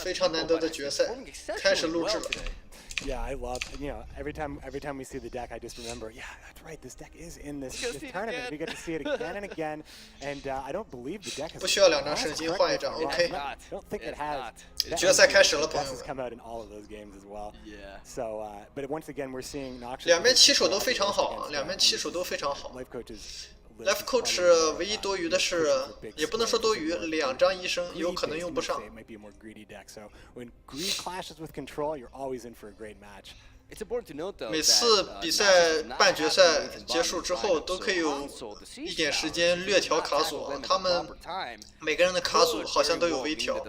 非常难得的决赛，开始录制了。Yeah, I love, every time we see the deck, I just remember, yeah, that's right, this deck is in this tournament. We get to see it again and again, and I don't believe the deck has. 不需要2张圣金，换一张 ，OK。I don't think it has. 决赛开始了，朋友 has 们。 come out in all of those games as well. Yeah. So, but once again, we're seeing Noxious. 两边棋手都非常好，两边棋手都非常好。lifecoach 唯一多余的是，也不能说多余，2张医生有可能用不上。 When greed clashes with control, you're always in for a great match. 每次比赛半决赛结束之后，都可以有一点时间略调卡组。他们每个人的卡组好像都有微调。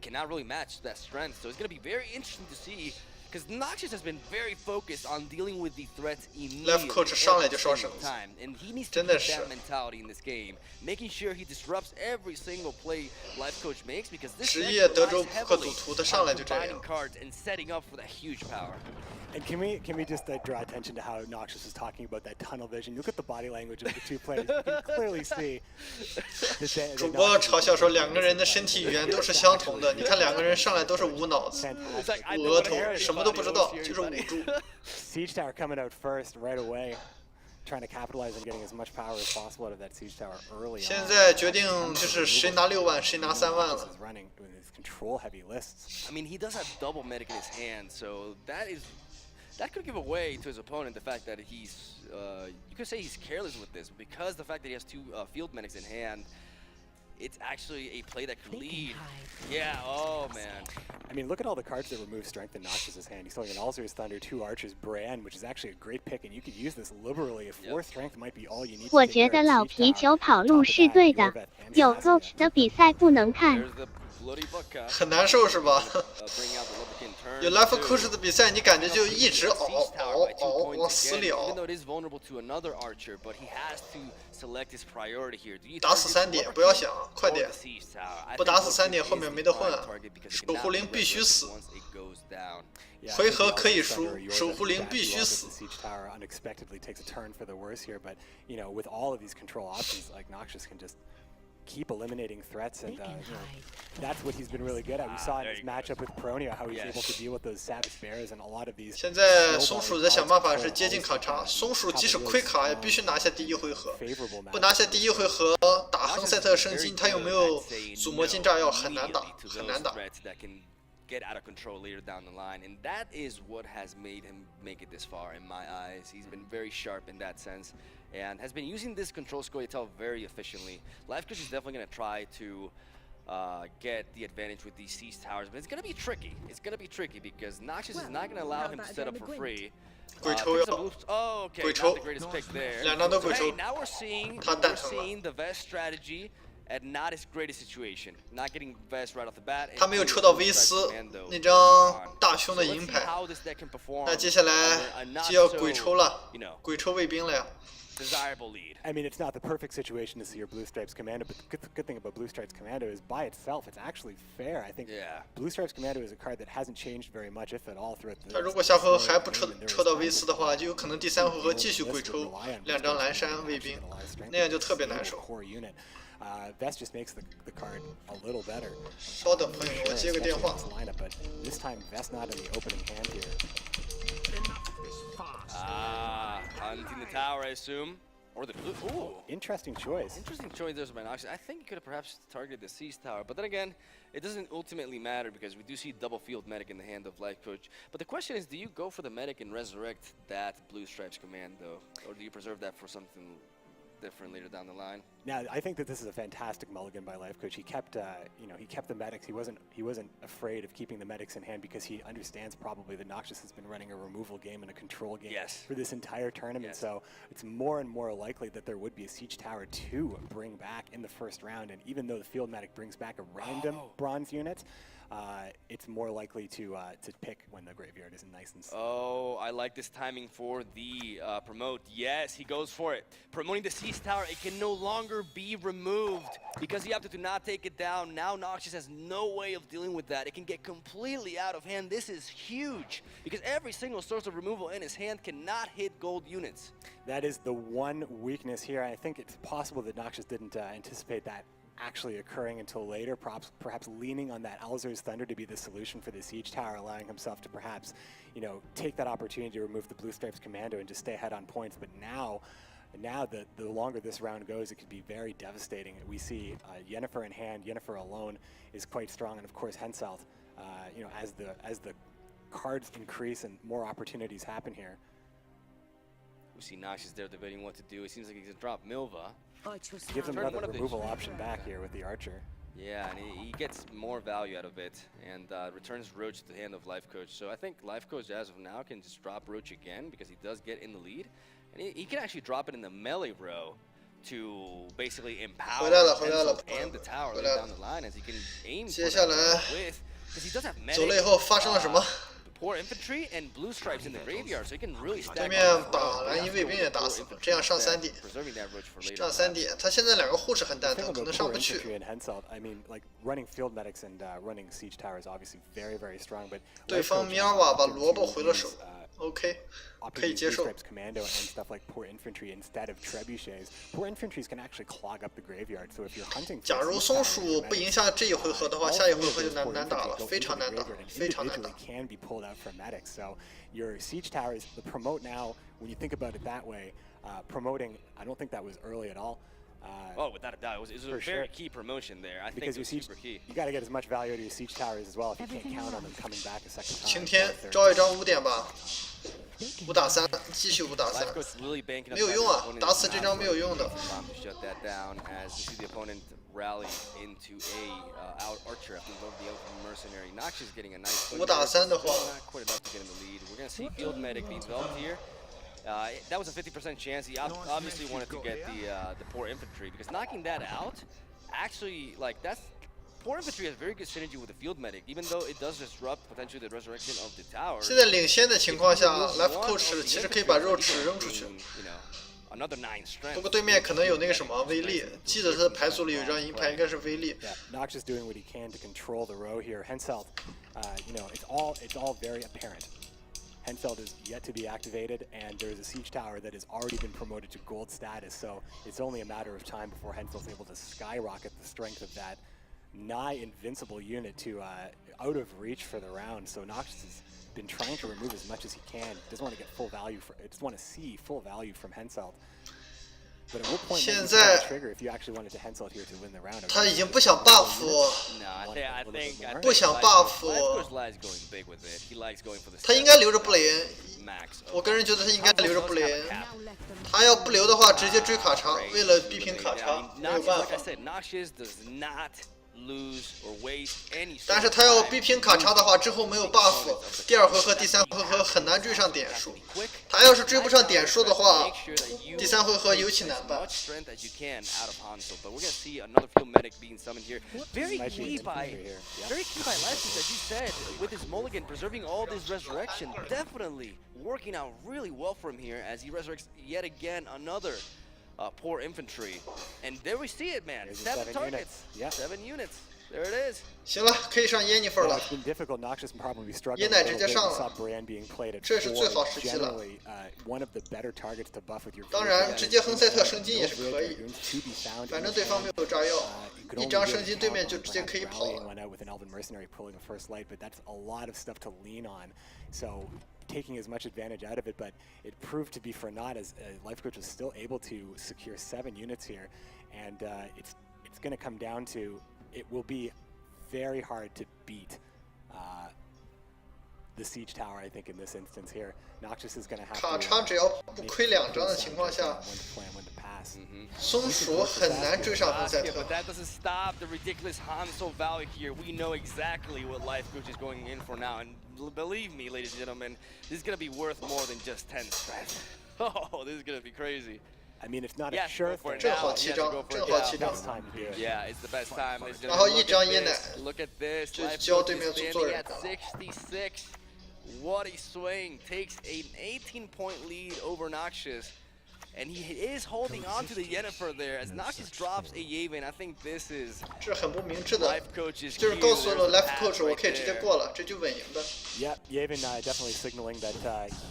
Cannot really match that strength, so it's going to be very interesting to see. Because Noxious has been very focused on dealing with the threats immediately lifecoach 上来就烧绳子， time, and he needs to keep that mentality in this game, making sure he disrupts every single play lifecoach makes, because this deck relies heavily on combining cards and setting up for that huge power. And can we just draw attention to how Noxious is talking about that tunnel vision? Look at the body language of the two players. You can clearly see. 主播嘲笑说2个人的身体语言都是相同的。你看2个人上来都是无脑子，额头什么都不知道，就是捂住。Siege Tower coming out first right away, trying to capitalize on getting as much power as possible out of that Siege Tower early. 现在决定就是谁拿6万，谁拿3万了。 Control heavy lists. I mean, he does have double medic in his hand, so that could give away to his opponent the fact that he's, you could say he's careless with this, because the fact that he has 2 field medics in hand, it's actually a play that could lead. Yeah, oh man. I mean, look at all the cards that remove strength in Noxious's hand. He's throwing an Alzur's Thunder, 2 Archers, Bran, which is actually a great pick, and you could use this liberally if 4 strength might be all you need. 我觉得老皮球跑路是对的，有 coach 的比赛不能看。 很难受是吧？有 lifecoach 的比赛，你感觉就一直熬，往死里熬。打死3点，不要想，快点！不打死3点，后面没得混。守护灵必须死。回合可以输，守护灵必须死。 Keep eliminating threats, and that's what he's been really good at. We saw in his matchup with Peronia how he's able to deal with those savage bears and a lot of these. 现在松鼠在想办法是接近卡查，松鼠即使亏卡也必须拿下第1回合，不拿下第1回合打亨赛特圣金，他有没有祖魔金炸药很难打，很难打。 Get out of control later down the line, and that is what has made him make it this far in my eyes. He's been very sharp in that sense, and has been using this control Scoia'tael very efficiently. lifecoach is definitely going to try to get the advantage with these siege towers, but it's going to be tricky. It's going to be tricky because Noxious is not going to allow him to set up for free. 鬼抽要， 鬼抽 ，2张都鬼抽。 Now we're seeing the Vest strategy. And not as great a situation, not getting Vest right off the bat. 他没有抽到威斯那张大凶的银牌，那接下来就要鬼抽了，鬼抽卫兵了呀。 Desirable lead. I mean, it's not the perfect situation to see your Blue Stripes Commando, but the good thing about Blue Stripes Commando is by itself, it's actually fair. I think Blue Stripes Commando is a card that hasn't changed very much, if at all, throughout the. 他如果下回合还不抽到威斯的话，就有可能第3回合继续鬼抽2张蓝山卫兵，那样就特别难受。 Vest just makes the card a little better. 稍等，朋友们，我接个电话。 But this time Vest not in the opening hand here. Hunting the tower, I assume. Or the blue. Ooh. Interesting choice. Interesting choice there by Noxious. I think he could have perhaps targeted the Siege Tower. But then again, it doesn't ultimately matter because we do see double field medic in the hand of lifecoach. But the question is, do you go for the medic and resurrect that Blue Stripes Commando? Or do you preserve that for something different later down the line? Now, I think that this is a fantastic mulligan by lifecoach. He kept, he kept the medics. He wasn't afraid of keeping the medics in hand because he understands probably that Noxious has been running a removal game and a control game for this entire tournament. So it's more and more likely that there would be a siege tower to bring back in the first round. And even though the field medic brings back a random bronze unit, it's more likely to pick when the graveyard isn't nice and slow. Oh, I like this timing for the promote. Yes, he goes for it. Promoting the Siege Tower, it can no longer be removed because you have to not take it down. Now Noxious has no way of dealing with that. It can get completely out of hand. This is huge because every single source of removal in his hand cannot hit gold units. That is the one weakness here. I think it's possible that Noxious didn't anticipate that actually occurring until later, perhaps leaning on that Alzur's Thunder to be the solution for the Siege Tower, allowing himself to perhaps, take that opportunity to remove the Blue Stripes Commando and just stay ahead on points. But now the longer this round goes, it could be very devastating. We see Yennefer in hand. Yennefer alone is quite strong, and of course Henselt, as the cards increase and more opportunities happen here. We see Noxious there debating what to do. It seems like he's gonna drop Milva. Gives him another removal option back here with the Archer. Yeah, and he gets more value out of it, and returns Roach to the hand of lifecoach. So I think lifecoach, as of now, can just drop Roach again because he does get in the lead, and he can actually drop it in the melee row to basically empower Henselt and the tower later down the line, as he can aim for that with, because he does have medic, poor infantry and blue stripes in the graveyard, so he can really stack. 对面把蓝衣卫兵也打死了，这样上3点，上3点。他现在2个护士很蛋疼，可能上不去。 I mean, like running field medics and running siege tower is obviously very, very strong, but 对方米尔瓦把萝卜回了手。 OK， 可以接受。 Commando and stuff like poor infantry instead of trebuchets. Poor infantries can actually clog up the graveyard. So if you're hunting, 假如松鼠不赢下这一回合的话，下一回合就难打了，非常难打，非常难打。 Can be pulled out from medics. So your siege towers, the promote now. When you think about it that way, promoting, I don't think that was early at all. Oh, without a doubt, it was a very key promotion there. I think it was super key. You got to get as much value out of your siege towers as well if you can't count on them coming back a second time. 晴天招一张5点吧，5打3，继续5打3，没有用啊，打死这张没有用的。 Shut that down as you see the opponent rally into a out archer after the mercenary. Noxious getting a nice. 5打3的话 not quite enough to get in the lead. We're gonna see field medic being developed here. That was a 50% chance. He obviously wanted to get the poor infantry because knocking that out, actually, like that's poor infantry has very good synergy with the field medic, even though it does disrupt potentially the resurrection of the tower. 现在领先的情况下 ，lifecoach 其实可以把肉池扔出去。 Another 9 strength. 不过对面可能有那个什么威力，记得他的牌组里有一张银牌，应该是威力。 Noxious doing what he can to control the row here. Henselt, it's all very apparent. Henselt is yet to be activated, and there's a siege tower that has already been promoted to gold status, so it's only a matter of time before Henselt's able to skyrocket the strength of that nigh invincible unit to out of reach for the round. So Noxious has been trying to remove as much as he can. Doesn't want to get full value just want to see full value from Henselt. But at what point did you pull the trigger if you actually wanted to Henselt here to win the round? 他已经不想 buff， I think 不想 buff， 他应该留着布雷恩。我个人觉得他应该留着布雷恩。他要不留的话，直接追卡查，为了逼平卡查，没有办法。 但是他要逼平卡查的话，之后没有 buff， 第2回合、第3回合很难追上点数。他要是追不上点数的话，第3回合尤其难办。Very key by Lefty, as you said, with his mulligan preserving all this resurrection, definitely working out really well for him here as he resurrects yet again another. Poor infantry, and there we see it, man. 7 targets, yeah. 7 units. There it is. 行了，可以上耶尼弗了。 It's been difficult. Noxious probably struggling. 耶奶直接上了。 Saw Brand being played at 这是最好时期了。 Generally, one of the better targets to buff with your. 当然，直接亨赛特升金也是可以。反正对方没有炸药，一张升金对面就直接可以跑了。 Went out with an Elven mercenary pulling a first light, but that's a lot of stuff to lean on. So. Taking as much advantage out of it, but it proved to be for naught as lifecoach was still able to secure 7 units here, and it's going to come down to it will be very hard to beat the siege tower. I think in this instance here, Noxious is going to have 卡查只要不亏2张的情况下，松鼠很难追上亨赛特。 But that doesn't stop the ridiculous Hanzo value here. We know exactly what lifecoach is going in for now, and believe me, ladies and gentlemen, this is going to be worth more than just 10 strength. Oh, this is going to be crazy. I mean, it's not a Yes, sure go for it thing. 正 now. 好 He 七 has to 张 go，for 正 it 好 now. 七张。 Best time to do it. Yeah, it's the best time. ladies and 然后 gentlemen. 一张椰奶 Look at this. 就 Life 教 coach 对 is 面做 standing 人 at 的。 66. What a swing. Takes an 18-point lead over Noxious. And he is holding on to the Yennefer there as Noxious drops a Yavin. I think this is 这是很不明智的， Life Coach's 就是 cue. 告诉 There's 了 the Life pass Coach 我 right 可以直接 there. 过了，这就稳赢的。 Yep, Yavin definitely signaling that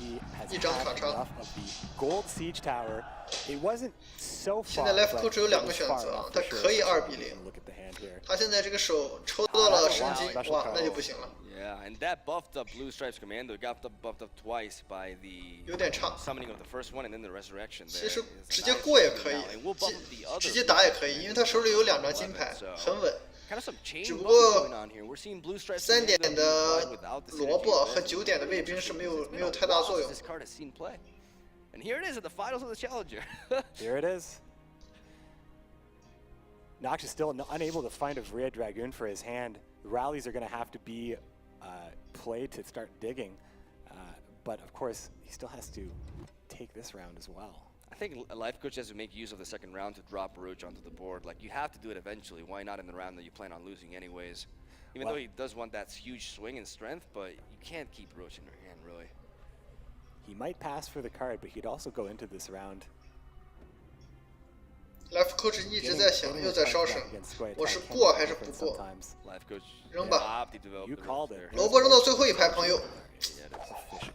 he has 一张 had 卡插。 enough of the gold siege tower. It wasn't so 现 far. 在 Life but Coach 有 it 两个 was 选 far 择 enough 他 for sure. 可以2比0。 Look at the hand here. 他现在这个手抽到了神经，哇，那就不行了。 Yeah, and that buffed up Blue Stripes Commando. It got buffed up twice by the 有点差。 summoning of the first one and then the resurrection 其 there. 实 Is 直接 nice 过也 to 可以 now. And we'll buff up the other 直接打也可以，因为他手里有2张金牌，很稳。 Kind of some chain 只不 buffing 过 going on here. We're seeing Blue Stripes 3 Commando 点 being 的 applied without the 萝 synergy 卜 of 和 this. 9点的卫兵是没有 It's been a 太大 while 作 since 用 this card has seen play. And here it is at the finals of the Challenger. Here it is. Nox is still unable to find a Viriad Dragoon for his hand. Rallies are going to have to be played to start digging. But of course, he still has to take this round as well. I think a Life Coach has to make use of the second round to drop Roach onto the board. Like, you have to do it eventually. Why not in the round that you plan on losing anyways? Even though he does want that huge swing and strength, but you can't keep Roach in your hand, really. He might pass for the card, but he'd also go into this round. Life Coach 一直在想，又在烧神，我是过还是不过？ Life Coach 扔吧。 opted to develop You the called move it. there. 萝卜扔到最后一排，朋友。 Yeah, that's official.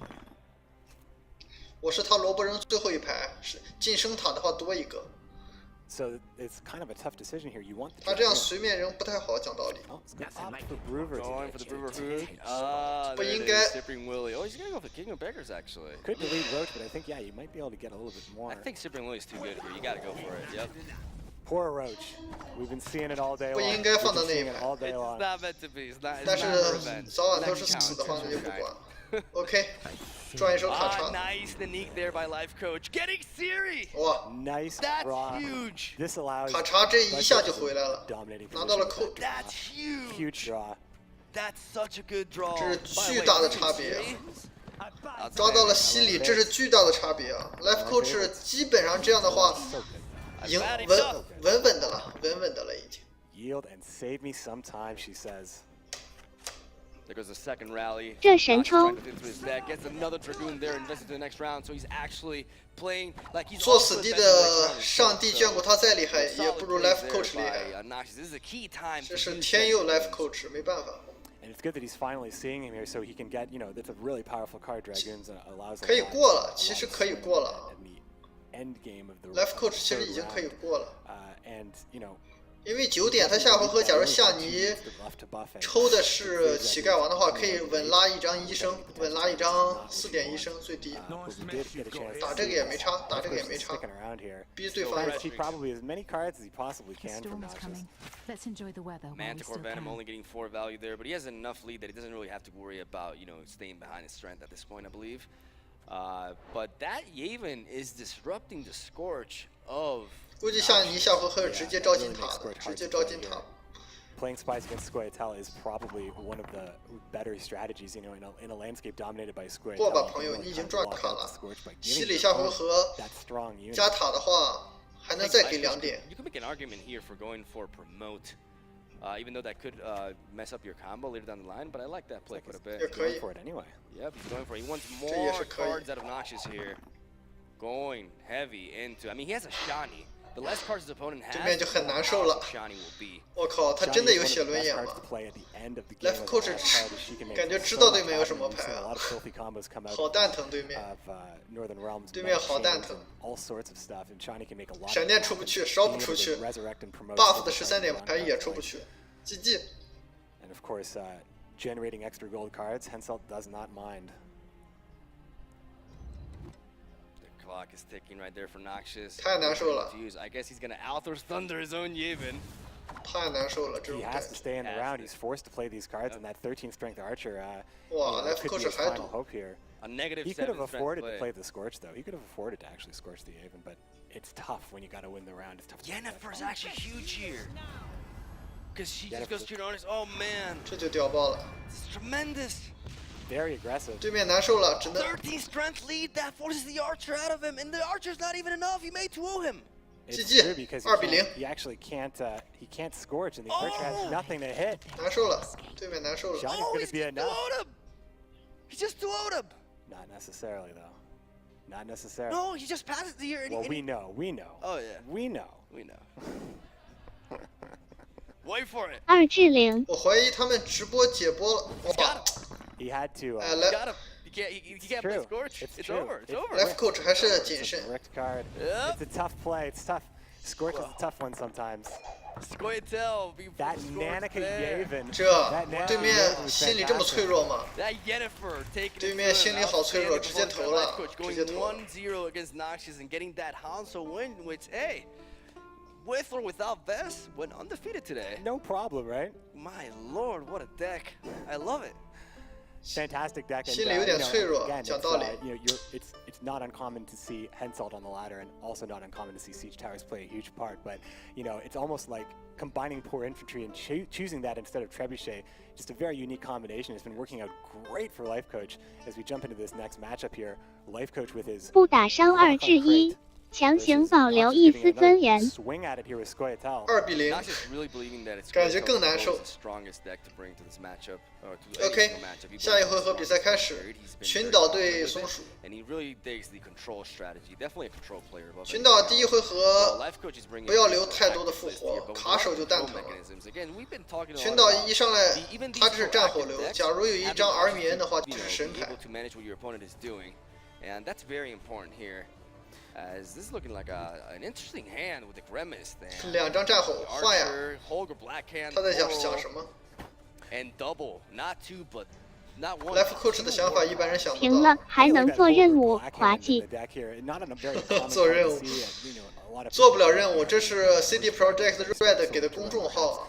我是他萝卜扔最后一排，是进生塔的话多一个。 So it's kind of a tough decision here. You want the 他这样 dragoon. 随便扔不太好，讲道理。 Oh, it's going to opt for Brewer. Going for the Brewer Hood. But There you it get- is, Cyprian Willie. Oh, he's going to go for King of Beggars, actually. Could delete Roach, but I think, yeah, you might be able to get a little bit more. I think Cyprian Willie's too good here. You got to go for it. Yep. Poor Roach. We've been seeing it all day 不 long. 应该 We've 放到 been 那一 seeing it 排。 all day It's long. not meant to be. It's not, 但 it's 是 not a revenge. 早晚都是 Doesn't 死 count. 的话，那就不 Shine. 管。OK，赚一手卡 Ah, 插。 nice sneak there by Life Coach. Getting Siri. 哇， Nice That's draw. huge. This allows 卡插这一下就回来了， dominating 拿到了 position 扣 with， That's that huge. huge draw. That's such a good draw. 这是 By the 巨 way, 大的 Siri, 差别啊 I'll 抓到了 tell 犀 you, 利，这是巨大的差别啊！Life Coach 基本上这样的话， So good. 赢 I've had 稳 enough. 稳稳的了，稳稳的了已经。 Yield and save me some time, she says. There goes the second rally. 这神 Nox 抽 trying to fit into his deck, gets another Dragoon there, invested to the next round, so he's actually playing like he's 做 also 死地 invested in the next 的 round 上帝 himself, 眷顾 so 他再厉害， some 也 solid 不如 plays Life there Coach 厉 by, 害。 Noxious. This is a key time 这 to 是 use 天佑 that Life defense. Coach，没办法， And it's good that he's finally seeing him here so he can get, that's a really powerful card. Dragoons allows a 可以 lot- 过了 a，lot 其实 of 可以 swing 过了。 in the end game of the Life Coach 其实 third 已经可以 round. 过了， And, 因为9点他下回合假如下泥抽的是乞丐王的话，可以稳拉一张医生，稳拉一张4点医生最低。打这个也没差，打这个也没差，逼对方 Trying 也 to keep probably as many cards as he possibly The can from storm is Noxious. coming. Let's enjoy the weather while we Manticore still Venom can. only getting 4 value there, but he has enough lead that he doesn't really have to worry about, staying behind his strength at this point, I believe. But that Yavin is disrupting the Scorch of 估计下泥下回合直接招金塔的，直接招金塔。 Playing spies against Scoia'tael is probably one of the better strategies, in a landscape dominated by Scoia'tael. 过吧，朋友，你已经赚卡了。洗礼下回合 that strong unit. 加塔的话，还能再给2点。 You can make an argument here for going for promote, even though that could mess up your combo later down the line. But I like that play quite a bit. Yeah, Going Great. for it anyway. Yep, he's going for it. He wants 这也 more 是可以。 cards out of Noxious here. Going heavy into. I mean, he has a Shani. The less cards his opponent has, 这面就很难 the 受 more 了 awesome Shani will be. 我靠，他真的有写轮眼吗 Left Coach 感觉知道对面有什么牌啊。好蛋疼对面，对面好蛋疼。闪电出不去，烧不出去 ，buff 的13点牌也出不去，GG。 And of course, generating extra gold cards, Henselt does not mind. The clock is ticking right there for Noxious. 太难受了 To use. I guess he's gonna Althor's Thunder his own Yavin. 太难受了，这 He 种 has 感 to 觉。 stay in the Has round. to. He's forced to play these cards, and that 13 strength archer Wow, Life could Coach be his had final to. hope here. A negative He could 7 have strength afforded play. to play the Scorch, though. He could have afforded to actually Scorch the Aven, but it's tough when you got to win the round. It's tough to win that Yennefer's round. actually huge here. Because she just Yennefer- goes to your honest. Oh man, 这就屌爆了。this is tremendous. very aggressive. 对面难受了，只能 13 strength lead that forces the archer out of him, and the archer's not even enough. He made 2-0 him. It's GG, true because 2比0 he actually can't scorch, and the archer has nothing to hit. 难受了，对面难受了。 Shot is Oh, going he's to be just enough. 2-0'd him. He just 2-0'd him. Not necessarily, though. Not necessarily. No, he just passes it here. And Well, and we know. Oh, yeah. We know. We know. Wait for it. 2至0。我怀疑他们直播解播了。哇， He had to. 哎 Got him. He can't play true. Scorch. It's It's true. over. It's It's over. lifecoach 还是 It's 谨 a 慎。 direct card. Yep. It's a tough play. It's tough. Scorch is a tough one sometimes. Scoia'tael being That Scorch Nanica there. Yavin. 这 That Nanica 对 Yavin 面 was 心里这么 fantastic. 脆弱吗？ That Yennefer taking 对 it 面 to 心 an 里好脆弱， outstanding 直接 performance 投 by 了 Lifecoach, 直接 going 投了。 1-0 against Noxious and getting that Hanzo win, which, hey, with or without Vest, went undefeated today. No problem, right? My lord, what a deck. I love it. Fantastic deck. And, 心里有点 you know, 脆弱， again, 讲 it's, 道理。 you know, it's not uncommon to see Henselt on the ladder, and also not uncommon to see Siege Towers play a huge part. But you know, it's almost like combining poor infantry and choosing that instead of trebuchet. Just a very unique combination. It's been working out great for Lifecoach as we jump into this next matchup here. Lifecoach with his 不打伤2至1，强行保留一丝尊严。 swing at it here with Scoia'tael. 2比0。 Noxious really believing that it's 感觉更难受。 the strongest deck to bring to this matchup, or to any OK， single matchup. 下一回合比赛开始，群岛对松鼠。 And he really digs the control strategy. Definitely a control player. above 群 anything 岛第一 else. 回 Well, 合 Lifecoach is bringing 不要 a 留太多的 proactive 复 list 活 here, but，with 卡手 those 就蛋 control 疼了。 mechanisms, again, we've been talking a 群 lot 岛 about 一上来 even these 他只是战火 proactive 流， decks 假如有一 having 张 the 儿棉的话，就 you 是 know, 神 be 牌 able。to manage what your opponent is doing, and that's very important here. As this is looking like an interesting hand with the Grimace there. 2张战吼换呀， Archer, Holger, Blackhand, 他在想 Coral, 想什么 and double, not two, but not one. ？lifecoach 的想法一般人想不平了到。还能做任务，滑稽。做任务做不了任务，这是 CD Projekt Red 给的公众号，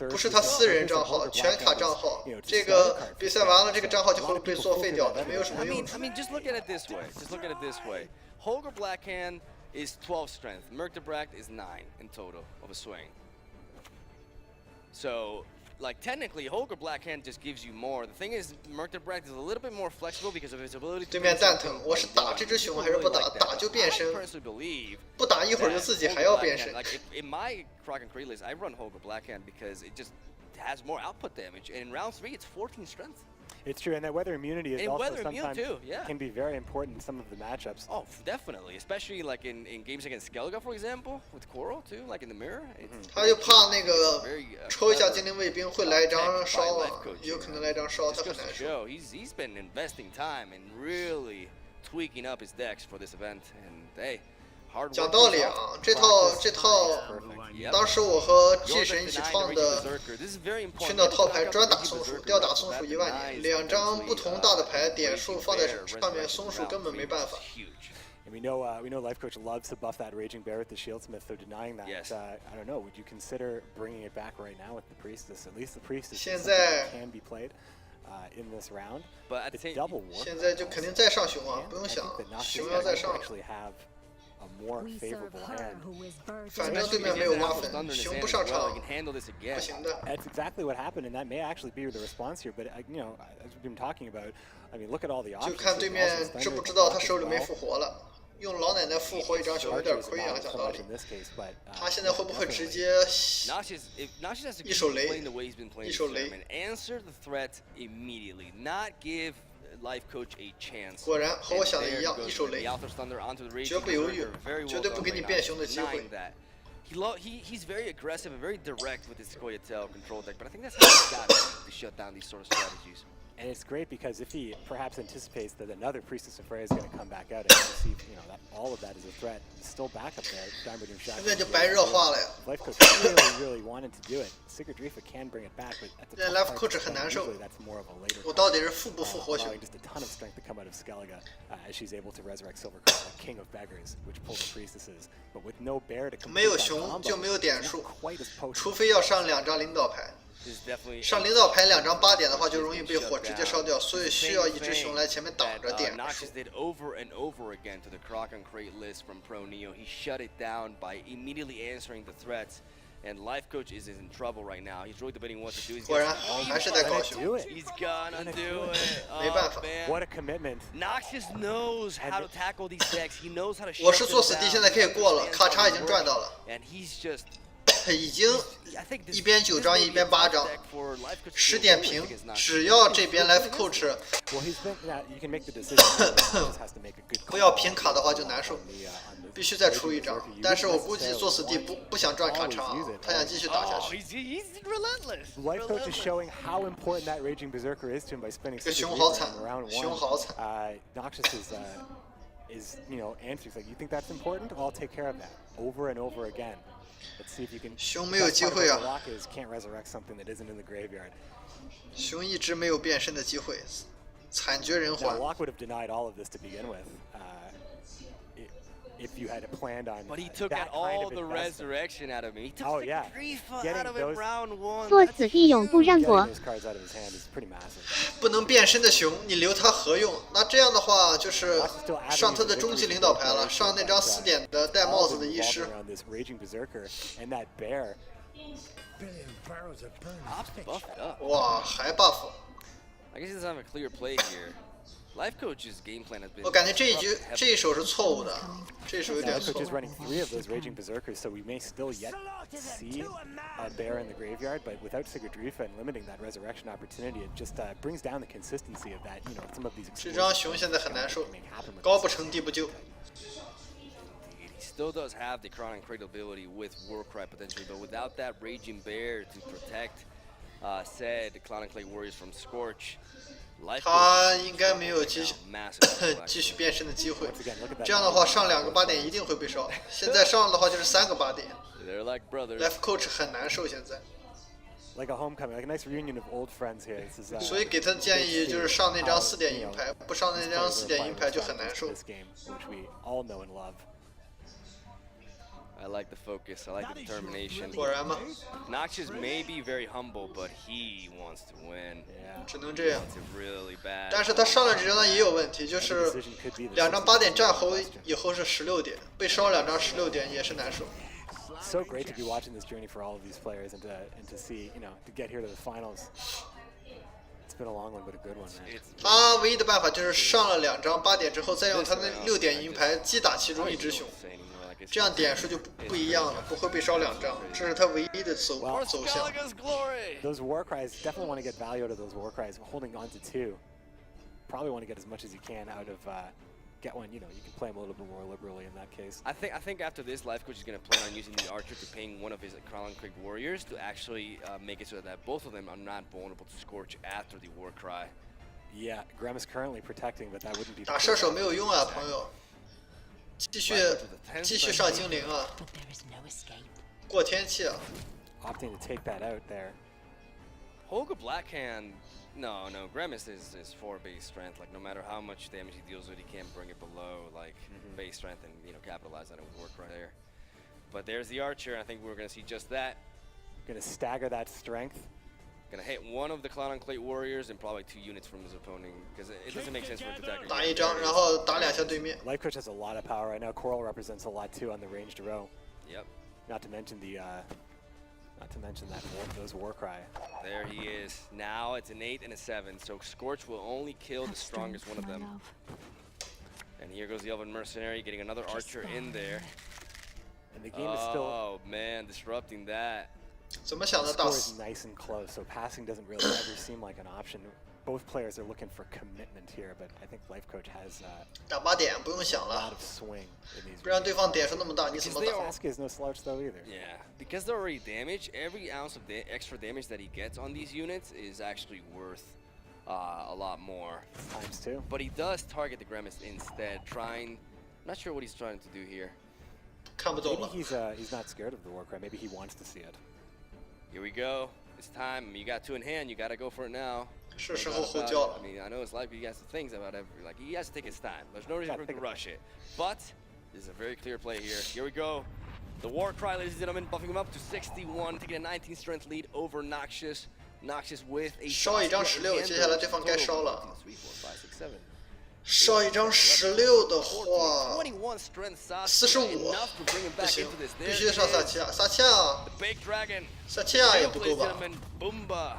不是他私人账号，全卡账号。这个比赛完了，这个账号就会被作废掉的，没有什么 I 用 mean, 处 I。mean, just look at it this way. Just look at it this way. Holger Blackhand is 12 strength. Merkdebracht is 9 in total of a swing. So, like, technically, Holger Blackhand just gives you more. The thing is, Merkdebracht is a little bit more flexible because of his ability to 对面 do 蛋 something 疼，我是 like 打 one. 这只 People 熊还是不 really 打？ like that. 打就变 I 身， personally believe 不打一会儿就 that 自己 Holger 还要变 Blackhand, 身。 like, in my Kraken Crate list, I run Holger Blackhand because it just has more output damage. And in round 3, it's 14 strength. It's true, and that weather immunity is And also weather immune sometimes too, yeah. can be very important in some of the matchups. Oh, definitely. Especially like in games against Skellige, for example, with Coral too, like in the mirror. It's 他就怕那个 very 抽一下 clever 精灵卫兵会来一张 tech 烧 by 啊 lifecoach, 有 you 可 know. 能来一张烧， Just 他 goes 很 to 难受。 show he's been investing time and really tweaking up his decks for this event. And hey, hard work. 讲道理 pays 啊 off.，这套 Yep. 当时我和 Yours 季 at 神一起 the 9, 创 the 的 Raging Berserker. This is very important. 群岛 You have 套 to 牌 back 专 up the 打 Raging 松鼠， Berserker 吊打 right 松 off 鼠 the 1 bat. 万 The 年， 9 is 2张 potentially, 不同大的牌 very 点数 big 放在 bear 上面， resurrected 松鼠 round 根本 3, 没 which 办 is 法。 huge. And we know Lifecoach loves to buff that Raging Bear with the Shieldsmith, so denying that, Yes. I don't know, would you consider bringing it back right now with the Priestess? At least the Priestess is 现 something 在 that can be played in this round. But at the It's same double war. 现在就肯定再上熊啊， And 不用 I 想 think that，Noxious 熊要再 might 上了。 actually have a more We serve favorable her hand. who is birthed 反 in 正 the 对面 He 没有 has 挖 Apple's 粉， Thunder in his 熊 hand 不 as 上 well. 场 He can handle this 不 again. 行的。 That's exactly what happened, and that may actually be the response here. But you know, as we've been talking about, I mean, look at all the 就 options. 看对 There's 面 also 知 Thunder 不知 can 道他 block 手 as 里没 well. 复活了，用老奶奶复活一张熊有点 Archer is 亏啊， not 讲 so 道 much 理 in。this case, but 他现在会不会直 definitely. 接 Noxious has to 一手 keep 雷 playing the way he's been playing 一 this 手雷 tournament. Answer the threat immediately. Not give Lifecoach a chance. 果然和我 And 想的 there 一 he 样， goes 一手 with 雷 the Althor's Thunder onto the 绝 Raging 不犹豫 Berserker. Very 绝 well 对不 done 给 by 你变 Noxious, 熊的机会 denying that. He's very aggressive and very direct with his Scoia'tael control deck, but I think that's how he's got to shut down these sort of strategies. And it's great because if he perhaps anticipates that another Priestess of Freya is going to come back out and see, you know, that all of that is a threat, he's still back up there. Diamond Doom Shot. 现在就白热化了呀。 Lifecoach really wanted to do it. Sigurdrifa can bring it back, but at the 现在 lifecoach 很难受。 usually that's more of a later. 我到底是复不复活熊 allowing？ just a ton of strength to come out of Skellige as she's able to resurrect Silvercrown, the king of beggars, which pulls the priestesses. But with no bear to 没 complete 有 that 熊 combo, 就没有点 it's 数 not，quite as potent. 除非要上2张领导牌。 This is definitely 上领导牌2张8点的话，就容易被火直接烧掉，所以需要一只熊来前面挡着 that 点数。 Noxious did over and over again to the Kraken Crate list from Pro Neo. He shut it down by immediately answering the threats. And lifecoach is in trouble right now. He's really debating what to do. He's 果然还是在搞熊。 He's gonna do it. 没办法 man. What a commitment. Noxious knows how to tackle these decks. He knows how to. 我是作死地，现在可以过了，卡叉已经赚到了。 And he's just. 已经一边9张一边8张，10点平。只要这边 lifecoach 不要平卡的话就难受，必须再出一张。但是我估计作死地不想赚卡叉，他想继续打下去。 lifecoach is showing how important that raging berserker is to him by spending 这 such 熊 a 好 good 惨 round 1. 熊好惨。 Noxious is answers like, you think that's important? I'll take care of that over and over again. Let's see if you can. 熊没有机会啊！ Lock is can't resurrect something that isn't in the graveyard. 熊一直没有变身的机会，惨绝人 Now 寰。 Lock would have denied all of this to begin with. If you had planned on. But he took that out all kind the of investment. resurrection out of me. He took Oh, the yeah. grief Getting out of it those- round 1. 作死地永不让 Getting 果。 those cards out of his hand is pretty massive. 不能变身的熊，你留它何用？那这样的话就是上他的终极领导牌了，上那张4点的戴帽子的医师。 Around this raging berserker and that bear. Ops buffed up. 哇，还 buff！ I guess he doesn't have a clear play here. Lifecoach's game plan has been. 我感觉这一手是错误的，这一手有点错 Lifecoach is 误。 running 3 of those raging berserkers, so we may still yet see a bear in the graveyard, but without Sigurdrifa and limiting that resurrection opportunity, it just brings down the consistency of that. Some of these. 这张熊现在很难受，高不成低不就。 He still does have the Crown and Crate ability with Warcry potentially, but without that Raging Bear to protect said Clown and Clay Warriors from Scorch, 他应该没有继续 massive 继续变身的机会。这样的话，上2个8点一定会被烧。现在上了的话就是3个8点。 They're like brothers. lifecoach 很难受现在， Like a homecoming, like a nice reunion of old friends here. This is, 所以给他的建议就是上那张4点银牌，不上那张4点银牌就很难受。 This game, which we all know and love. I like the focus. I like the determination. 果然嘛， Noxious may be very humble, but he wants to win. Yeah. 只能这样。 It's really bad. 但是他上了这张也有问题，就是2张8点战后以后是16点，被烧2张16点也是难受。 So great to be watching this journey for all of these players and to see, to get here to the finals. It's been a long one, but a good one, man. 他唯一的办法就是上了2张8点之后，再用他那6点银牌击打其中一只熊，这样点数就不一样了，不会被烧2张，这是他唯一的走向。 Those war cries, definitely want to get value out of those war cries. Holding on to 2, probably want to get as much as you can out of get one. You can play them a little bit more liberally in that case. I think after this, lifecoach is going to plan on using the archer to ping one of his Crown Creek warriors to actually make it so that both of them are not vulnerable to Scorch after the war cry. Yeah, Graham is currently protecting, but that wouldn't be. 打射手没有用啊，朋友，继续上精灵啊， But there is no escape. 过天气啊。 Opting to take that out there. Holga Blackhand, no, Grimace is 4 base strength. Like no matter how much damage he deals with, he can't bring it below like base strength and capitalize on it with work right there. But there's the archer. I think we're gonna see just that. Gonna stagger that strength. Gonna hit one of the Clown and Clay Warriors and probably 2 units from his opponent because it doesn't make sense for it to attack. 打1张，然后打2下对面。 Lifecoach has a lot of power right now. Coral represents a lot too on the ranged row. Yep. Not to mention those war cry. There he is. Now it's an 8 and a 7. So Scorch will only kill the Have strongest strength, one of my them. love. And here goes the Elven Mercenary getting another archer in there. And the game is still. Oh man, disrupting that. 怎么想的，大 Score 死 is？ nice and close, so passing doesn't really ever seem like an option. Both players are looking for commitment here, but I think Lifecoach has 打8点不用想 a lot 了， of swing in these. 不然对方点数那么大，你怎么 Because they 打 are-？ Saska is no slouch though either. Yeah, because they're already damaged, every ounce of extra damage that he gets on these units is actually worth a lot more. Times 2. But he does target the Grimace instead, trying... I'm not sure what he's trying to do here. 看不懂 Maybe 了。 he's not scared of the war cry. Maybe he wants to see it. Here we go. It's time. You got 2 in hand. You got to go for it now. 是时候 No 呼 doubt 叫 about 了 it. I。mean, I know it's like he has things about every... Like, he has to take his time. There's no reason for him to rush it. But this is a very clear play here. Here we go. The war cry, ladies and gentlemen, buffing him up to 61, taking a 19 strength lead over Noxious. Noxious with a 烧1张16，接下来对方该烧了。 2, 3, 4, 5, 6, 7. 上一张16的话21 strength Sasuke 45 enough to bring him 不 back 行 into this. 必须上萨奇亚，萨奇亚 The big dragon. 萨奇亚也不够 Plays 吧 him in Boomba.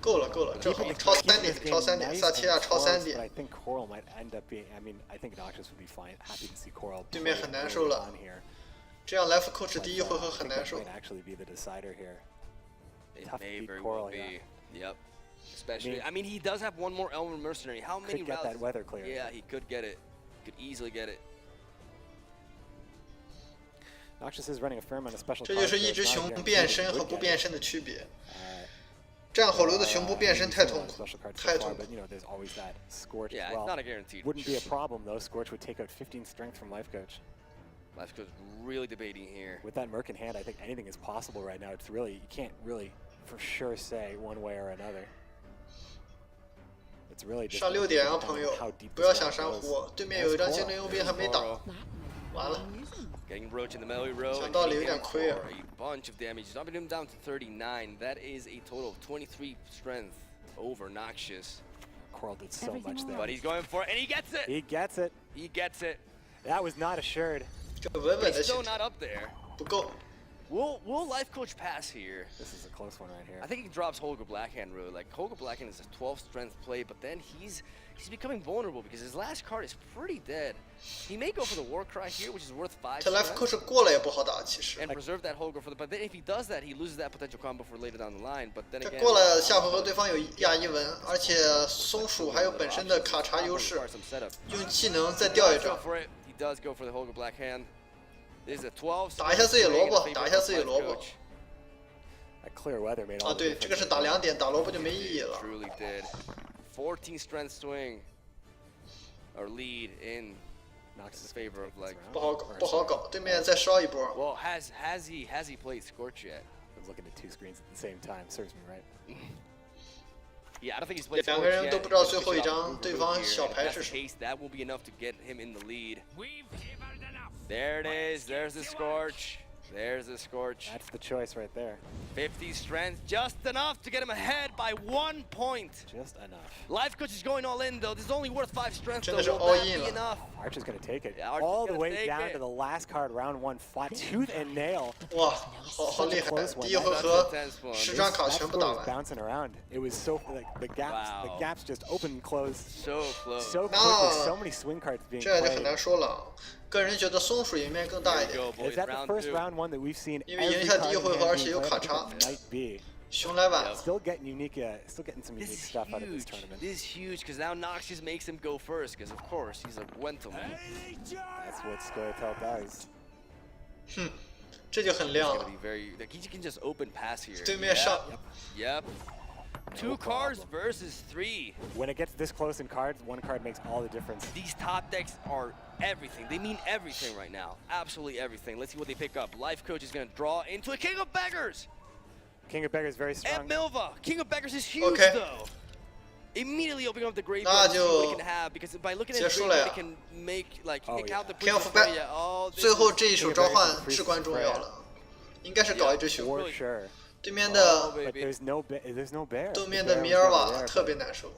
够了够了正好超3点超3点萨奇亚超3 But 点 I think Coral might end up being. I mean, I think Noxious would be fine. Happy to see Coral. 对面很难受 early 了 on here. 这样 lifecoach 第一 But, 回合 I 很 think 难 that 受 might actually be the decider here. It Tough to may beat very Coral, well yeah. be. Yep. Especially, I mean, he does have one more Elven Mercenary. How many Could get routes? that weather clear. Yeah, he could get it. Could easily get it. Noxious is running a fair amount of special. 这就是 cards, 一 so 只 it's not 熊 guaranteed 变 he 身 would 和不 get 变 it. 身的区别 Uh, 战火流的熊不变身 maybe 太 some 痛 of the 苦 special cards so 太 far, 痛苦 but you know, there's always that Scorch Yeah, as it's well. not a guaranteed. Wouldn't be a problem though. Scorch would take out 15 strength from lifecoach. Lifecoach really debating here. With that Merc in hand, I think anything is possible right now. It's really, you can't really for sure say one way or another. It's really just 上6点啊 depending 朋 on 友 how deep 不要 this 想 round 珊 goes. 瑚对面有一张精灵佣兵还没打 Coral 完了 getting Roach in the melee row. 想 and 道理有 hitting 点 him 亏啊 for a bunch of damage. He's dropping him down to 39. That is a total of 23 strength over Noxious. Coral did so Everything much there. But he's going for it, and he gets it. He gets it. He gets it. That was not assured. 这稳稳 He's 的 still 形 not up there. 不够 Will Lifecoach pass here? This is a close one right here. I think he drops Holger Blackhand really. Like Holger Blackhand is a 12 strength play, but then he's becoming vulnerable because his last card is pretty dead. He may go for the War Cry here, which is worth 5 这 strength, lifecoach 过了也不好打其实 and preserve that Holger for the. But then if he does that, he loses that potential combo for later down the line. But then 这 again, 过了下回合对方有亚伊文而且松鼠还有本身的卡查优势 Some setup. 用技能再吊一 Go 张 for it. He does go for the Holger Blackhand. This is a 12. 打一下自己萝卜打一下自己萝卜 That clear weather made all 啊 the 对这个 difference. 是打2点打萝卜就没意义了 Truly did. 14 strength swing. Or lead in Noxious favor of like. 不好搞不好搞对面再烧一波 Well, has he played Scorch yet? I was looking at 2 screens at the same time. Serves me right. Yeah, I don't think he's played 两 Scorch 个人 yet. 都不知道 He's 最后一 pushing 张 off 对 Uber 方 here, 小 and if 牌 that's 是 the 什么 case, that will be enough to get him in the lead. There it is. There's the Scorch. There's the Scorch. That's the choice right there. 50 strength, just enough to get him ahead by 1 point. Just enough. Lifecoach is going all in though. This is only worth 5 strength though. 真的是 Will all that in be 了 enough? Archer's gonna take it. Yeah, Archer's all the gonna way take down it. to the last card, round 1, fought tooth and nail. 哇好厉害第一回合10张卡 That 全部 score 打 was 完 bouncing around. It was so like the Wow. gaps just open and close So close. so quick No. with so many swing cards being 这就很 played. 难说了个人觉得松鼠赢面更大一 Here 点 we go, boys. Is that the Round first 2. round one that we've seen 因为 every 赢下 card 第一 in 回 hand 合而 being 且有 played? 卡 I think 查 it might be. 熊来晚 Still getting still getting some unique This is stuff out of this huge. tournament. This is huge because now Noxious makes him go first because of course he's a gentleman. That's what Storytel does. 这就很亮 It's 了 gonna be very. Like, he can just open pass here. 对面上 Yep. 2 cards versus 3. When it gets this close in cards, one card makes all the difference. These top decks are everything. They mean everything right now. Absolutely everything. Let's see what they pick up. Lifecoach is gonna draw into a King of Beggars. King of Beggars very strong. And Milva. King of Beggars is huge Okay. though. Immediately opening up the graveyard那to see what就it can have because by looking at 结 the 束了 graveyard 呀 it can make like Oh, he can count the King of previous Be- area. Oh, this 最后 is- 这一手召唤至关重要了应该是搞一只熊 For sure. 对面 Oh, 的 But baby. there's no bear. 对 The 面的 bear 米 was 尔 never 瓦 there, 特 but 别难受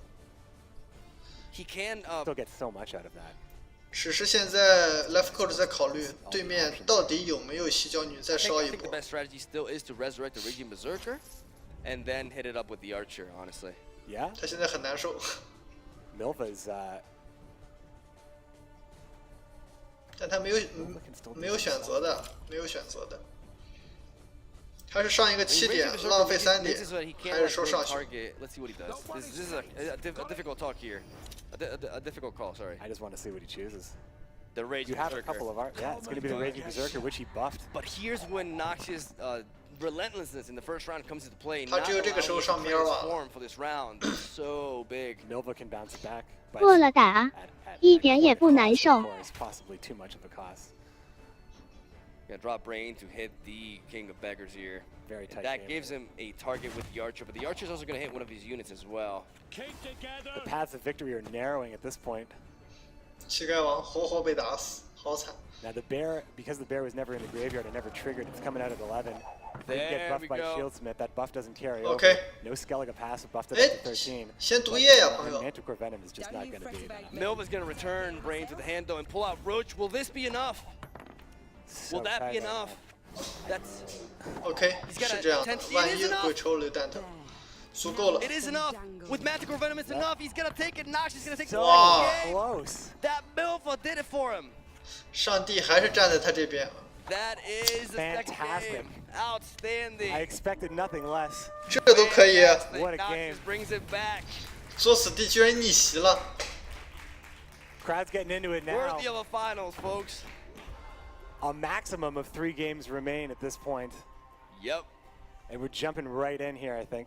He can still gets so much out of that. 只是现在 lifecoach 在考虑对面到底有没有洗脚女再 I 烧一 think the 波 best strategy still is to resurrect the Raging Berserker and then hit it up with the Archer, honestly. Yeah, 他现在很难受 Milva's 但他没有选择的没有选择的他是上一个 I mean, 7 点 Raging Berserker 浪费 makes 3 it 点 so that he 还 can't 是 let 说 Blade 上去 target. Let's see what he does. This is a difficult talk here. A difficult call, sorry. I just want to see what he chooses. The Raging You have a Berserker. couple of art. Yeah, it's going to be the Raging Berserker, which he buffed. But here's when Noxious relentlessness in the first round comes into play. 他 Not 只有这个时候 allowing him 上 to 米尔瓦 transform for this round. So big. Milva can bounce back, but 过了打， at 一点也不难受。 of course, possibly too much of a cost. Gonna drop brain to hit the King of Beggars here. Very tight And that game. gives him a target with the Archer, but the Archer's also gonna hit one of his units as well. The paths of victory are narrowing at this point. 乞丐王活活被打死好惨 Now the bear, because the bear was never in the graveyard and never triggered, it's coming out at 11. Didn't get There buffed we by go. Shieldsmith. That buff doesn't carry Okay. over. No Skellige passive buffed it Eh, up to 13. 先毒液呀，朋友。 Manticore Venom is just not going to be enough. Milva's gonna return Brain to the hand though and pull out Roach. Will this be enough? Will So that tight be right enough? now. That's OK， got 是 a 这样的 10-. 万 It 一 is enough. 鬼抽榴弹头，足够了 it。is enough. With Manticore Venom, it's enough. He's gonna take it. Nox is gonna take the Wow. game. Close. That Milva did it for him. 上帝还是站在他这边， That is the second Fantastic. game. Outstanding. I expected nothing less. 这都可以， What a Nox game. just brings it back. 作死地居然逆袭了。 Crowd's getting into it now. Worthy of a finals, folks. A maximum of 3 games remain at this point. Yep. And we're jumping right in here, I think.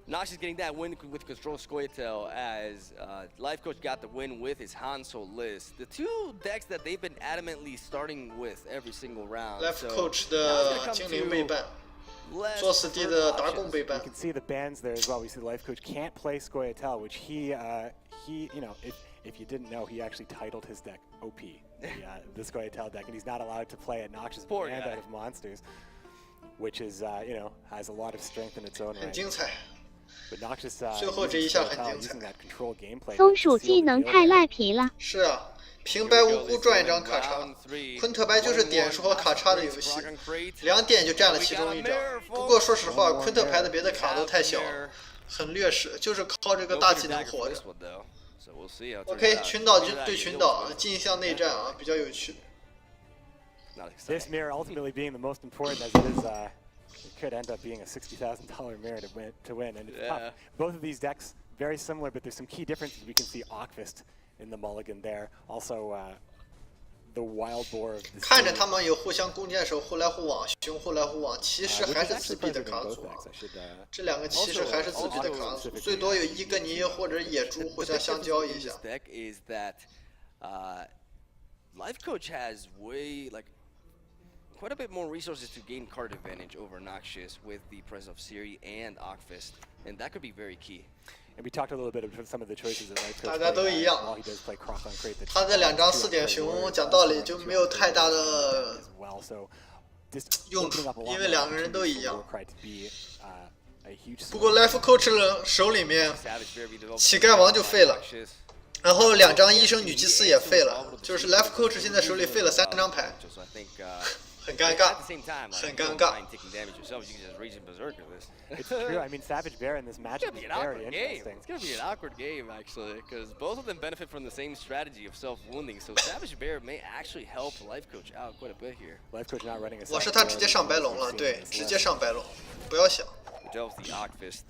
Nox is getting that win with Control Scoia'tael as lifecoach got the win with his Hanzo list. The 2 decks that they've been adamantly starting with every single round. lifecoach So now it's 的 gonna come 精灵背 to 叛， less 作死地 further 的达 options. 贡背叛 You。can see the bans there as well. We see the life coach can't play Scoia'tael, which he, you know, if you didn't know, he actually titled his deck OP, the Scoia'tael deck, and he's not allowed to play a Noxious Poor band guy. out of monsters, which is, you know, has a lot of strength in its own 很 right. 精彩。 But Noxious 最后这 using 一下很 Scoia'tael, 精彩。 using that control gameplay. 松 to 鼠 seal 技 the 能 deal 太 there. 赖皮了。是啊，平白无故赚一张卡叉。昆特白就是点数和卡叉的游戏，2点就占了其中一张。不过说实话，昆特牌的别的卡都太小了，很劣势，就是靠这个大技能活着。OK， 群岛对群岛，镜像内战啊，比较有趣。 This mirror ultimately being the most important as it is, it could end up being a $60,000 mirror to win. And it's tough. Both of these decks very similar, but there's some key differences. We can see Okfist in the mulligan there. Also, the wild boar of the 看着 sea, 他们有互相弓箭手互来互往，熊互来互往，其实 which 还 is 是 actually 自闭的 present in 卡 both 组啊。 decks. I should, 这2个其实还是自闭的卡组，最多有一个泥或者野猪互相相交一下。 This deck is that lifecoach has quite a bit more resources to gain card advantage over Noxious with the presence of Siri and Okfist, and that could be very key. and we talked a little bit about some of the choices that Life 大 Coach 家都 played, 一样 while he does play Croc on Crate. 他这2张4点熊，讲道理就没有太大的 as well. So just 用处 opening up a lot 因为 more 2个人都一样。 opportunities for Warcry to be, a huge 不过 lifecoach 手里面 Savage Bear be developed 乞丐王就废了， Noxious. 然后2张医生女祭司也废了，就是 lifecoach 现在手里废了3张牌， So I think 很尴 at 尬 the。same time, like, 很 if you 尴 don't 尬。 mind taking damage yourself, you can just rage and berserker this. It's true. I mean, Savage Bear in this It's matchup gonna is be an very awkward game. interesting. It's gonna be an awkward game actually, because both of them benefit from the same strategy of self-wounding. So Savage Bear may actually help Lifecoach out quite a bit here. Life Coach not running a 我是 Savage 他 Bear 直接上白龙了，对，直接上白龙，不要想。 Develops the Okfist.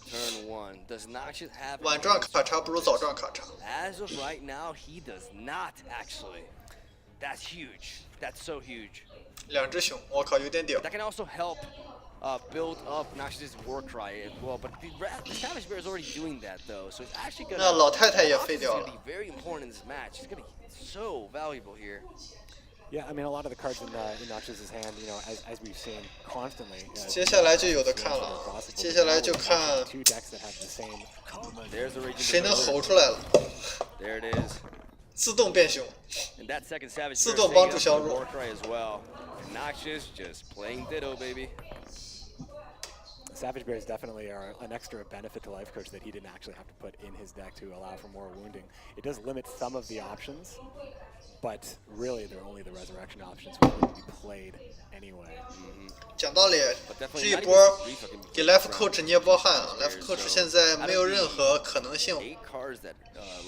Turn 1. Does Noxious have 晚赚卡叉不如早赚卡叉。 As of right now, he does not actually. That's huge. That's so huge. 2只熊，我靠，有点屌。 That can also help build up Noxious's Warcry as well. But the Savage Bear is already doing that though, so it's actually gonna. 那老太太也 Noxus 废 is 掉 gonna 了。 be very important in this match. He's gonna be so valuable here. Yeah, I mean, a lot of the cards in Noxious's hand, you know, as we've seen constantly. 接下来就有的看了，接下来就看 two decks that have the same. There's the Raging 谁能 Berserker. 吼出来了， There it is. 自动变熊。 And that second Savage 自 Bear 动 is 帮 taking 助 up 削 the 弱。 Warcry as well. And Noxious just playing Ditto, baby. Savage Bears definitely are an extra benefit to Life Coach that he didn't actually have to put in his deck to allow for more wounding. It does limit some of the options, but really they're only the resurrection options which need to be played anyway. 讲道理，这一波给 lifecoach 捏包汗，lifecoach 现在没有任何可能性 8 cards that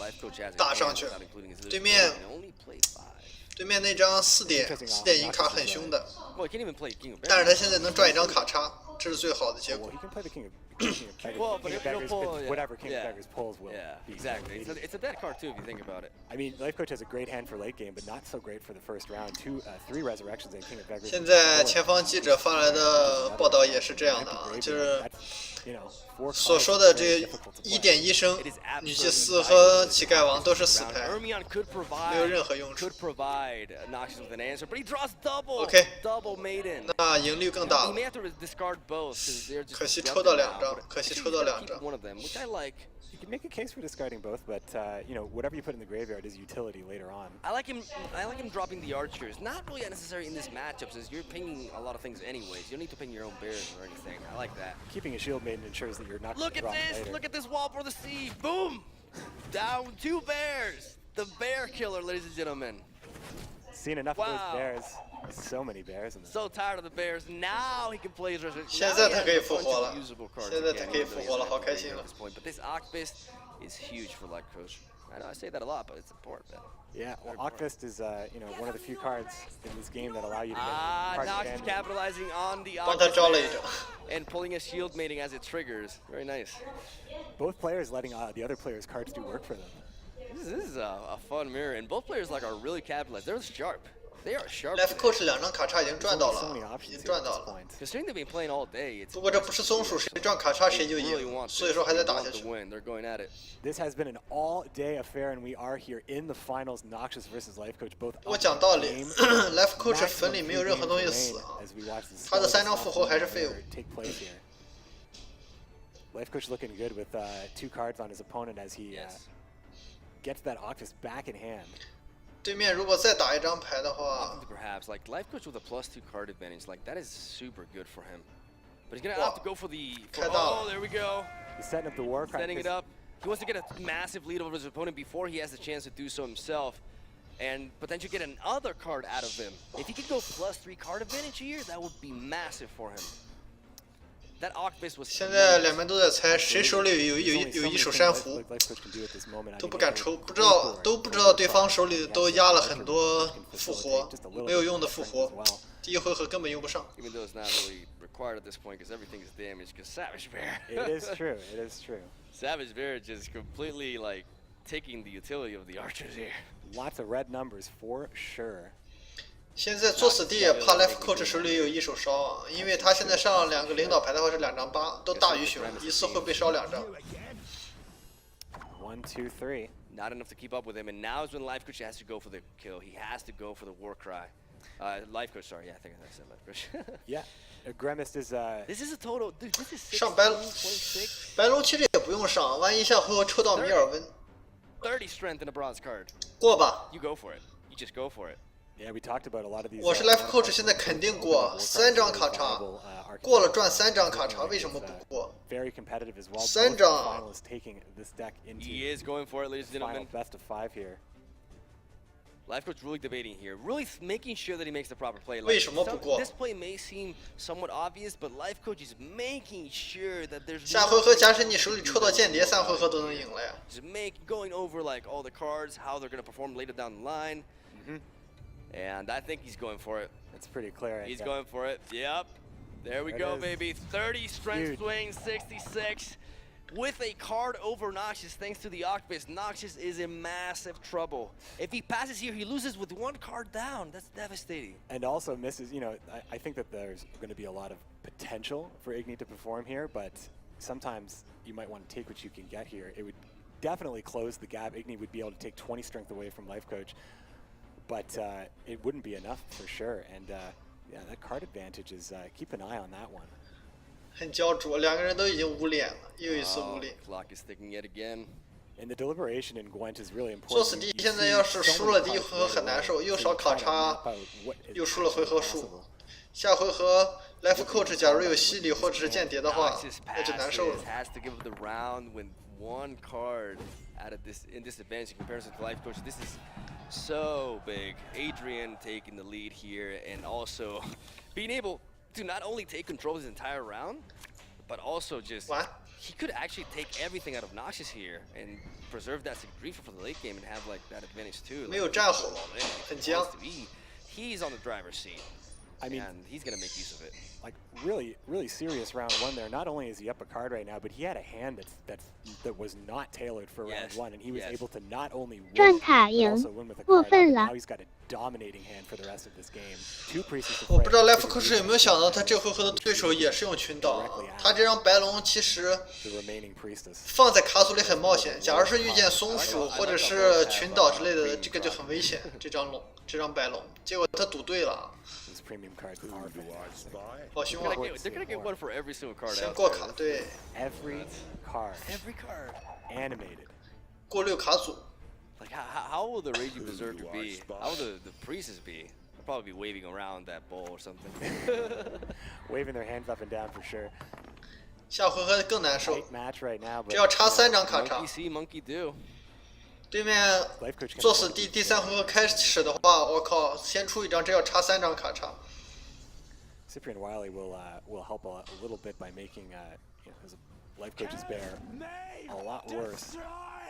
Lifecoach has in 打 hand 上去 without including his 对面 can only play 5. 对面那张4点银卡很凶的， Well, he can't even play King of 但是 Bears. 他现在能赚一张卡叉，这是最好的结 Well, 果。 he can play the King of Beggars. Well, but King of it'll Beggars, pull, but yeah. whatever King Yeah. of Beggars pulls will Yeah, be. exactly. It's a dead card too if you think about it. I mean, Life Coach has a great hand for late game, but not so great for the first round. 3 resurrections and King of Beggars. 现在前方记者发来的报道也是这样的啊，就是所说的这1点医生、女祭司和乞丐王都是死牌， Ermion could 没有 provide 任何用处 could。provide Noxious with an answer, but he draws double. Okay. Double Maiden. 那赢率更大 He 了 may。have to discard both, 'cause they're just 可惜 disruptive 抽到 now, 2张， but 可惜 I think 抽 he's 到 gotta 2 keep 张。 one of them, which I like. You can make a case for discarding both, but you know, whatever you put in the graveyard is utility later on. I like him dropping the archers. Not really necessary in this matchup, since you're pinging a lot of things anyways. You don't need to ping your own bears or anything. I like that. Keeping a shield maiden ensures that you're not Look going at to drop this! later. Look at this wall for the sea! Boom! Down 2 bears! The bear killer, ladies and gentlemen. Seen enough Wow. of those bears. So many bears in this. So tired of the bears. Now he can play his resurrection. 现在他可以复活了， usable cards 现在 again, 他可以 even though 复 he 活了， has 好 no 开心 graveyard 了 at。this point. But this Octfist is huge for lifecoach. I know I say that a lot, but it's important. Man. Yeah, well, Octfist is you know, one of the few cards in this game that allow you to get card Nox is advantage. capitalizing on the 帮他招了一 Octfist 张。 and pulling a shield mating as it triggers. Very nice. Both players letting the other players' cards do work for them. This is a fun mirror, and both players are really capitalized. They're sharp. They are sharp. lifecoach 2张卡叉已经 There's 赚到 only so 了 many，已 options 经 here 赚 at 到 this 了。 point. Considering they've been playing all day, it's 不过这不是松鼠，谁赚卡叉谁就 really 赢， want 所以说还得 they 打 want 下 the 去。 win. They're going at it. This has been an all-day affair, and we are here in the finals. Noxious versus Lifecoach, both. 我 up 讲道理 game. ，lifecoach 粉 Maximum 里没有 three 任何 games 东西 remain 死啊， as we watch the 他的 skeleton 3张复活还是 stuff 废物。 take place here. Lifecoach looking good with 2 cards on his opponent as he gets that Octus back in hand. 对面如果再打一张牌的话， Perhaps like lifecoach with a +2 card advantage, like that is super good for him. But he's gonna Wow. have to go for the. Cut out. Oh, there we go. He's setting up the war cry. Setting it 'cause up. He wants to get a massive lead over his opponent before he has the chance to do so himself, and potentially get another card out of him. If he could go +3 card advantage here, that would be massive for him. That Octfist was. 现在两边都在猜谁手里有 there's only so 一 many 手 things 珊瑚， Lifecoach can do at this moment. I 都 mean, 不 he 敢 has 抽， a 不知道 great 都 board 不知道 for 对 the 方 top. 手里 He 都 has 压了 a 很多 can 复 facilitate 活 just a，little 没有 bit 用的 of 复 strength 活 as well.，第一回合根本用不上。 Even though it's not really required at this point, because everything is damaged. Because Savage Bear. It is true. It is true. Savage Bear just completely like taking the utility of the archers here. Lots of red numbers for sure. 现在作死地也怕 lifecoach 手里有一手烧啊，因为他现在上2个领导牌的话是2张8，都大于熊，一次会被烧2张。 1, 2, 3. Not enough to keep up with him, and now is when lifecoach has to go for the kill. He has to go for the war cry. Lifecoach, sorry, yeah, I think I said lifecoach. Yeah. Grimmist is This is a total, dude. This is 16, 上白 26, 白龙其实也不用上，万一下回合抽到米尔温， 30 strength in a bronze card. 过吧。 You go for it. You just go for it. Yeah, we talked about a lot of these. 我是 lifecoach，现在肯定过3张卡叉，过了赚3张卡叉，为什么不过？ Very competitive as well. 3 Both 张。 finalists taking this deck into He is going for it, ladies and final gentlemen. best of 5 here. Lifecoach really debating here, really making sure that he makes the proper play. 为什么不过？ This play may seem somewhat obvious, but Lifecoach is making sure that there's 下回合假使你手里抽到间谍，3回合都能赢了呀。 just going over like all the cards, how they're gonna perform later down the line. And I think he's going for it. It's pretty clear. Right He's there. going for it. Yep. There we There it go, is. baby. 30 strength Huge. swing, 66. With a card over Noxious, thanks to the Octfist, Noxious is in massive trouble. If he passes here, he loses with 1 card down. That's devastating. And also misses, you know, I think that there's going to be a lot of potential for Igni to perform here, but sometimes you might want to take what you can get here. It would definitely close the gap. Igni would be able to take 20 strength away from Lifecoach, but it wouldn't be enough for sure. And yeah, that card advantage is, keep an eye on that one. 很焦灼，2个人都已经捂脸了，又一次捂脸。 Clock is ticking yet again. And the deliberation in Gwent is really important. 作死地现在要是输了第一回合很难受，又少卡叉，又输了回合数。下回合 lifecoach 假如有犀利或者是间谍的话， Noxious 那就难受了。 has to give up the round with 1 card out of this in disadvantage in comparison to Lifecoach. This is so big. Adrian taking the lead here, and also being able to not only take control of his entire round, but also just What? he could actually take everything out of Noxious here and preserve that Sigrifa for the late game and have like that advantage too. 没有战火，很僵。 He's on the driver's seat. I mean, and he's gonna make use of it. like really serious round 1 there. Not only is he up a card right now, but he had a hand that was not tailored for round 1, and he was able to not only 赚 win, 卡 but 赢 also win with a 过 card. 分 Now 了 he's got a dominating hand for the rest of this game. 2 Priestess of 我不知道 Prey, lifecoach 有没有想到他这回合的对手也是用群岛啊，他这张白龙其实 the remaining Priestess. 放在卡组里很冒险，假如是遇见松鼠或者是群岛之类的，这个就很危险。这张白龙，结果他赌对了。premium cards are fantastic. 好凶啊！ They're gonna get one for every single card 先 out 过 there. 卡，对， Every card Every card. animated. 过6卡组。 Like how will the Raging Berserker be? How will the priestess be? They'll probably be waving around that bowl or something. Waving their hands up and down for sure. 下回合更难受， Tight match right now, 这 but 要插3张卡 Monkey 插。 see, monkey do. 对面 lifecoach can 做死第3回合开始的话，我靠，先出一张，这要插3张卡插。 Cyprian Wiley will help a little bit by making his lifecoach's bear a lot worse.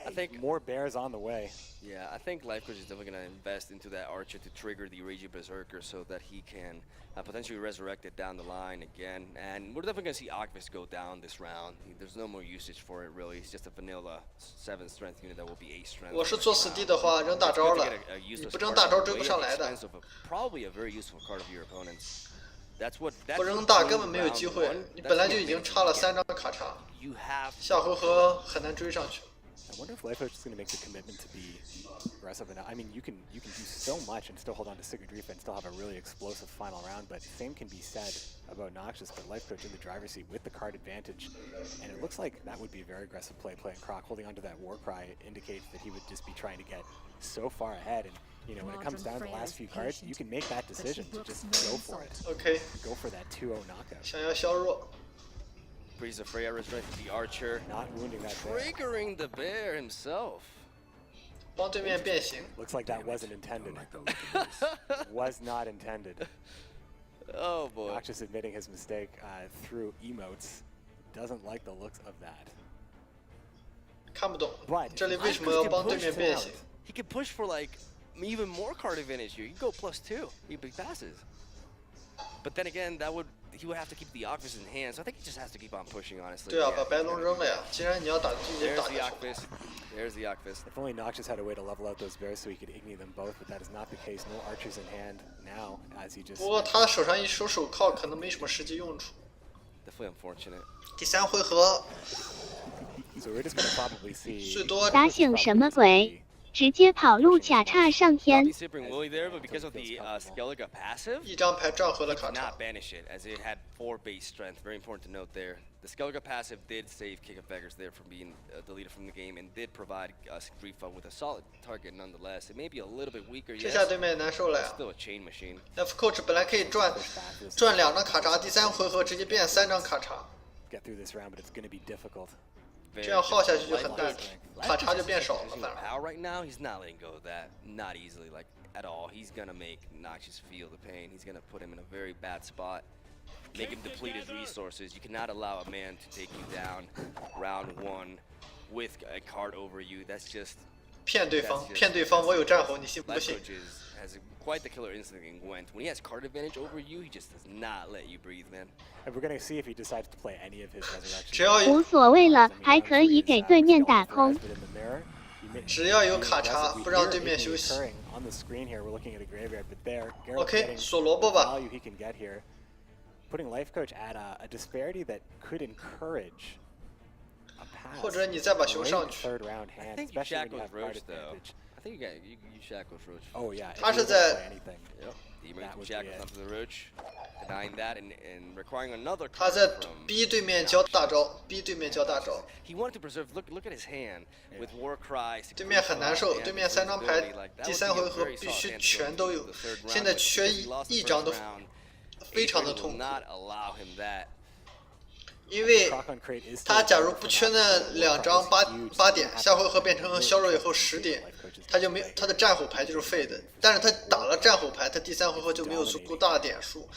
I think More bears on the way. Yeah, I think lifecoach is definitely gonna invest into that archer to trigger the Raging Berserker so that he can potentially resurrect it down the line again. And we're definitely gonna see Ocvis go down this round. There's no more usage for it really. It's just a vanilla 7 strength unit that will be 8 strength. 我是做死地的话，扔大招了，你不扔大招追不上来的。 Probably a very useful card of your opponents. That's what. 不扔大根本没有机会，你本来就已经插了3张卡插， You have. 下回合很难追上去。 I wonder if lifecoach is going to make the commitment to be aggressive enough. I mean, you can do so much and still hold on to Sigurdrifa and still have a really explosive final round, but same can be said about Noxious, but lifecoach in the driver's seat with the card advantage. And it looks like that would be a very aggressive play. Playing Croc, holding onto that Warcry indicates that he would just be trying to get so far ahead. And you know, when it comes down to the last few cards, you can make that decision to just go for it. OK， Go for that 2-0 knockout. 想要削弱， Priest of Freya resurrecting the archer. Not wounding that bear. Triggering the bear himself. 帮对面变形。 Looks like that wasn't intended. Was not intended. Oh boy. Noxious admitting his mistake through emotes. Doesn't like the looks of that. 看不懂 But 这里为什么要帮对面变形？ He can push for like even more card advantage here. You can go +2. He big passes. But then again, he would have to keep the Ocvis in hand. So I think he just has to keep on pushing, honestly. 对啊， Yeah. 把白龙扔了呀！既然你要打，就已经 There's 打 the 下去。 Ocvis. There's the Ocvis. if only Noxious had a way to level out those bears so he could Igni them both, but that is not the case. No archers in hand now, as he just. 不过他手上一手手铐可能没什么实际用处。 Definitely unfortunate. 第3回合 So we're just gonna probably see. 最多打醒什么鬼？直接跑路卡叉上天 Probably。Cyprian Willy there, but because of the Skellige passive, 一张牌赚回了卡 did 叉 not。banish it, as it had 4 base strength. Very important to note there. The Skellige passive did save Kick of Beggars there from being deleted from the game and did provide Grifa with a solid target nonetheless. It may be a little bit weaker, 这 yes, 下对面难受了 but 呀 still a chain machine.！lifecoach 本来可以赚2张卡叉，第3回合直接变3张卡叉， Get through this round, but it's gonna be difficult. 这样耗下去就很难，卡叉就变少了。 Using 反而 power right now, he's not letting go of that. Not easily, like at all. He's gonna make Noxious feel the pain. He's gonna put him in a very bad spot. Make him deplete his resources. You cannot allow a man to take you down round 1 with a card over you. That's just 骗对方，骗对方，我有战吼，你信不信？ lifecoach has quite the killer instinct in Gwent. When he has card advantage over you, he just does not let you breathe, man. And we're gonna see if he decides to play any of his resurrection. 只要无所谓了，还可以给对面打空。只要有卡叉，不让对面休息。 On the screen here, we're looking at a graveyard, but there, OK， 锁萝卜吧。 value he can get here, putting lifecoach at a disparity that could encourage a pass. 或者你再把熊上 Great 去。 third round I hand, think you especially when you shackles have card Roach though. advantage. I think you shackles Roach. Oh yeah, if 他 he 是 doesn't 在 play anything. Yep. The That emergency would be shackles it. onto the Roach, denying that and requiring another 他 card 在 from 逼对面交大招，逼对面交大招。 He wanted to preserve. Look at his hand with Warcry. 对面很难受，对面3张牌，第3回合必须全都有，现在缺一张都非常的痛苦。 Not allow him that. 因为 Croc on crate is 他 still 假如 there 不 for 缺 Noxious, 那 but 2张 Warcry is huge, 8 so 点， you have 下回 to 合变成削弱以后10点， Lifecoach is 他就没 gonna play. 他的战虎牌就是废的。但是他打了战虎牌，他第3回合就没有足够大的点数。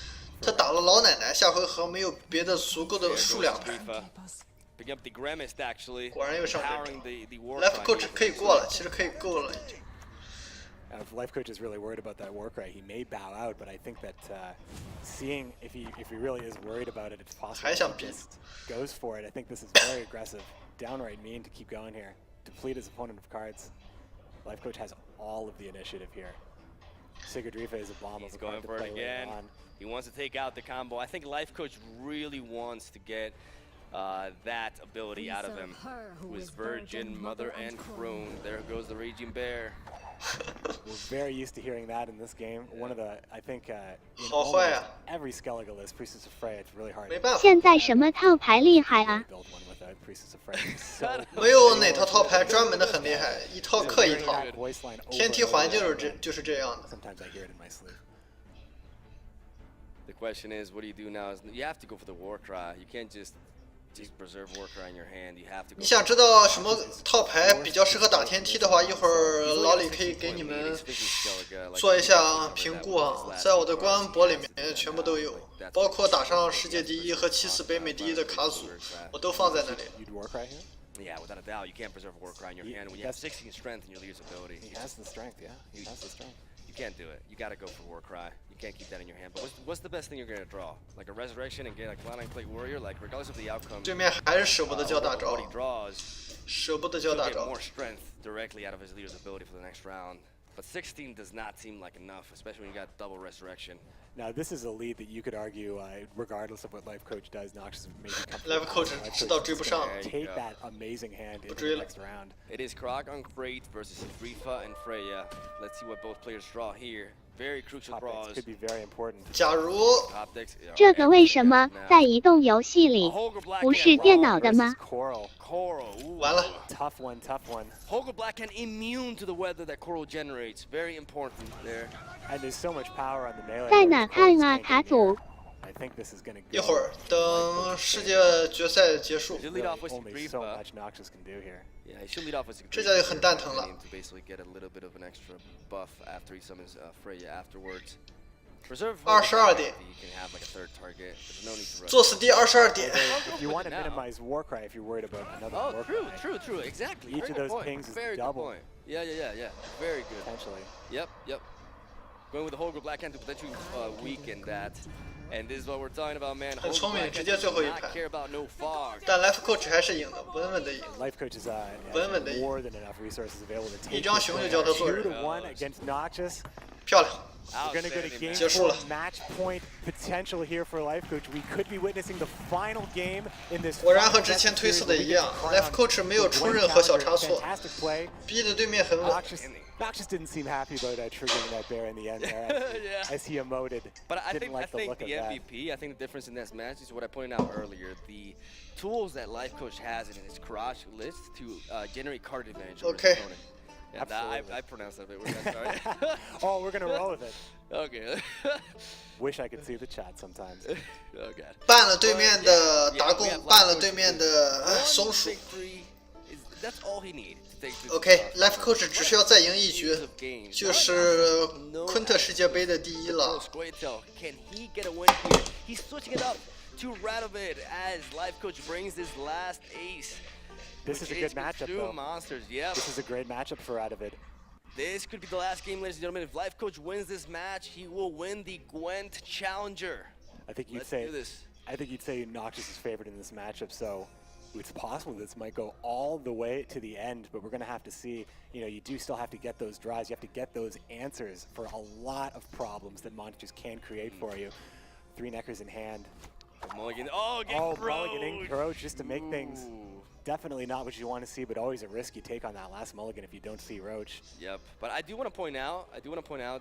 他打了老奶奶，下回合没有别的足够的 There 数 goes 量牌。 Grifa. Picking up the Grimmest actually. 果然又上 Powering 这 the Warcry. lifecoach 可以过了，其实可以够了已经。 If lifecoach is really worried about that Warcry, he may bow out, but I think that seeing if he really is worried about it, it's possible还想 he 逼。 just goes for it. I think this is very aggressive, downright mean to keep going here. Deplete his opponent of cards. Lifecoach has all of the initiative here. Sigurdrifa is a bomb He's of a going card to for it play later again. on. He wants to take out the combo. I think Lifecoach really wants to get that ability out of him. Who is Virgin, Mother, and Crone. There goes the Raging Bear. We're very used to hearing that in this game. One of the, I think, in 好坏 almost 啊， every Skelligelis, Priestess of Freya, it's really hard 没 to 办法， 现在什么套牌厉害啊？ build one with a Priestess of Freya. It's so 没有哪套套牌专门的很厉害，一套克一 hearing 套。 that voice line over 天梯 and 环 over 就是 again. 这样的。 Sometimes I hear it in my sleep. The question is, what do you do now? Is you have to go for the war cry. You can't just preserve war cry in your hand. You have to go. 你想知道什么套牌比较适合打天梯的话，一会儿老李可以给你们做一下评估啊，在我的官网博里面全部都有，包括打上世界第一和7次北美第一的卡组，我都放在那里。 You'd war cry here? Yeah, without a doubt, you can't preserve war cry in your hand when you have 16 strength in your leader's ability. He has the strength, yeah. He has the strength. You can't do it. You gotta go for war cry. You can't keep that in your hand. But what's the best thing you're gonna draw? Like a resurrection and get a cloud plate warrior? Like regardless of the outcome. 对面还是舍不得交大 What 招 he，draws, 舍不得交 he'll 大 get 招 more。strength directly out of his leader's ability for the next round. But 16 does not seem like enough, especially when you got double resurrection. Now, this is a lead that you could argue, regardless of what lifecoach does, Noxious maybe lifecoach 知道追不上。 take that amazing hand into 追 the 了。 next round. It is Krog on Freight versus Brifa and Freya. Let's see what both players draw here. Very crucial Top decks draws. could be very important. 假如 Top decks. 这个为什么在移动游戏里不是电脑的吗？ Coral. Coral. Ooh. 完了， Tough one, tough one. Hogo Black can immune to the weather that Coral generates. Very important there. And there's so much power on the melee. 在 that 哪 Coral's 看啊， tanking 卡 here. 组？ I think this is going to 一会儿等世界决赛结束， Should lead off with only so Brifa. much Noxious can do here. Yeah, he should lead off with 这下就很蛋疼了。 to basically get a little bit of an extra buff after he summons Freya afterwards. Preserve 22点 You can have like a third target. There's no need to rush. 做死敌22点。 If you want to Now. minimize Warcry, if you're worried about another Oh, Warcry, true, exactly. Each Very of good those point. pings is Very double. good point. Yeah. Very good. potentially. Yep. Going with the Hogo Black Hand to potentially weaken that. And this is what we're talking about, man. 很 Hogo 聪明， Black 直 Hand 接最后一 does not 盘。 care about no fog. 但 lifecoach 还是赢的，稳稳的赢。 Lifecoach is稳稳 has 的赢。 more than enough resources available to take 一张 this 熊就 win. 叫他做 2 人。 to 1 against Noxious. 漂亮， We're going to go to Outstanding, game man. 结束了。 4 match point potential here for Lifecoach. We could be witnessing the final game in this. 果然和之前推测的一样 ，lifecoach 没有出任何小差错， Fantastic play. 逼得对面很稳。 Noxious didn't seem happy about triggering that bear in the end there Yeah. as he emoted. But I Didn't think like the look the of that. MVP, I think the difference in this match is what I pointed out earlier. The tools that Lifecoach has in his Garage list to generate card advantage over Okay. his opponent. And Absolutely. I pronounced that a bit weird, I'm sorry. Oh, we're going to roll with it. Okay. Wish I could see the chat sometimes. Oh god. 办了对面的 Yeah, 达 we 贡 have，办了 Lifecoach 对面 with 的 one 松鼠。 victory is- That's all he needs to take this OK，lifecoach 只需要再赢一局， of games. 就是昆特世界杯的第一了。 Can he get a win here? He's switching it up to Radovid as Lifecoach brings this last ace. This is a which good matchup, Two though. monsters, yep. This is a great matchup for Radovid. This could be the last game, ladies and gentlemen. If Lifecoach wins this match, he will win the Gwent Challenger. I think you'd Let's say do this. I think you'd say Noxious is favored in this matchup, so it's possible this might go all the way to the end, but we're going to have to see. You know, you do still have to get those draws. You have to get those answers for a lot of problems that monsters can create for you. 3 neckers in hand. Mulligan. Oh, get Mulligan in Croach just to make things Ooh. definitely not what you want to see, but always a risk you take on that last mulligan if you don't see Roach. Yep. But I do want to point out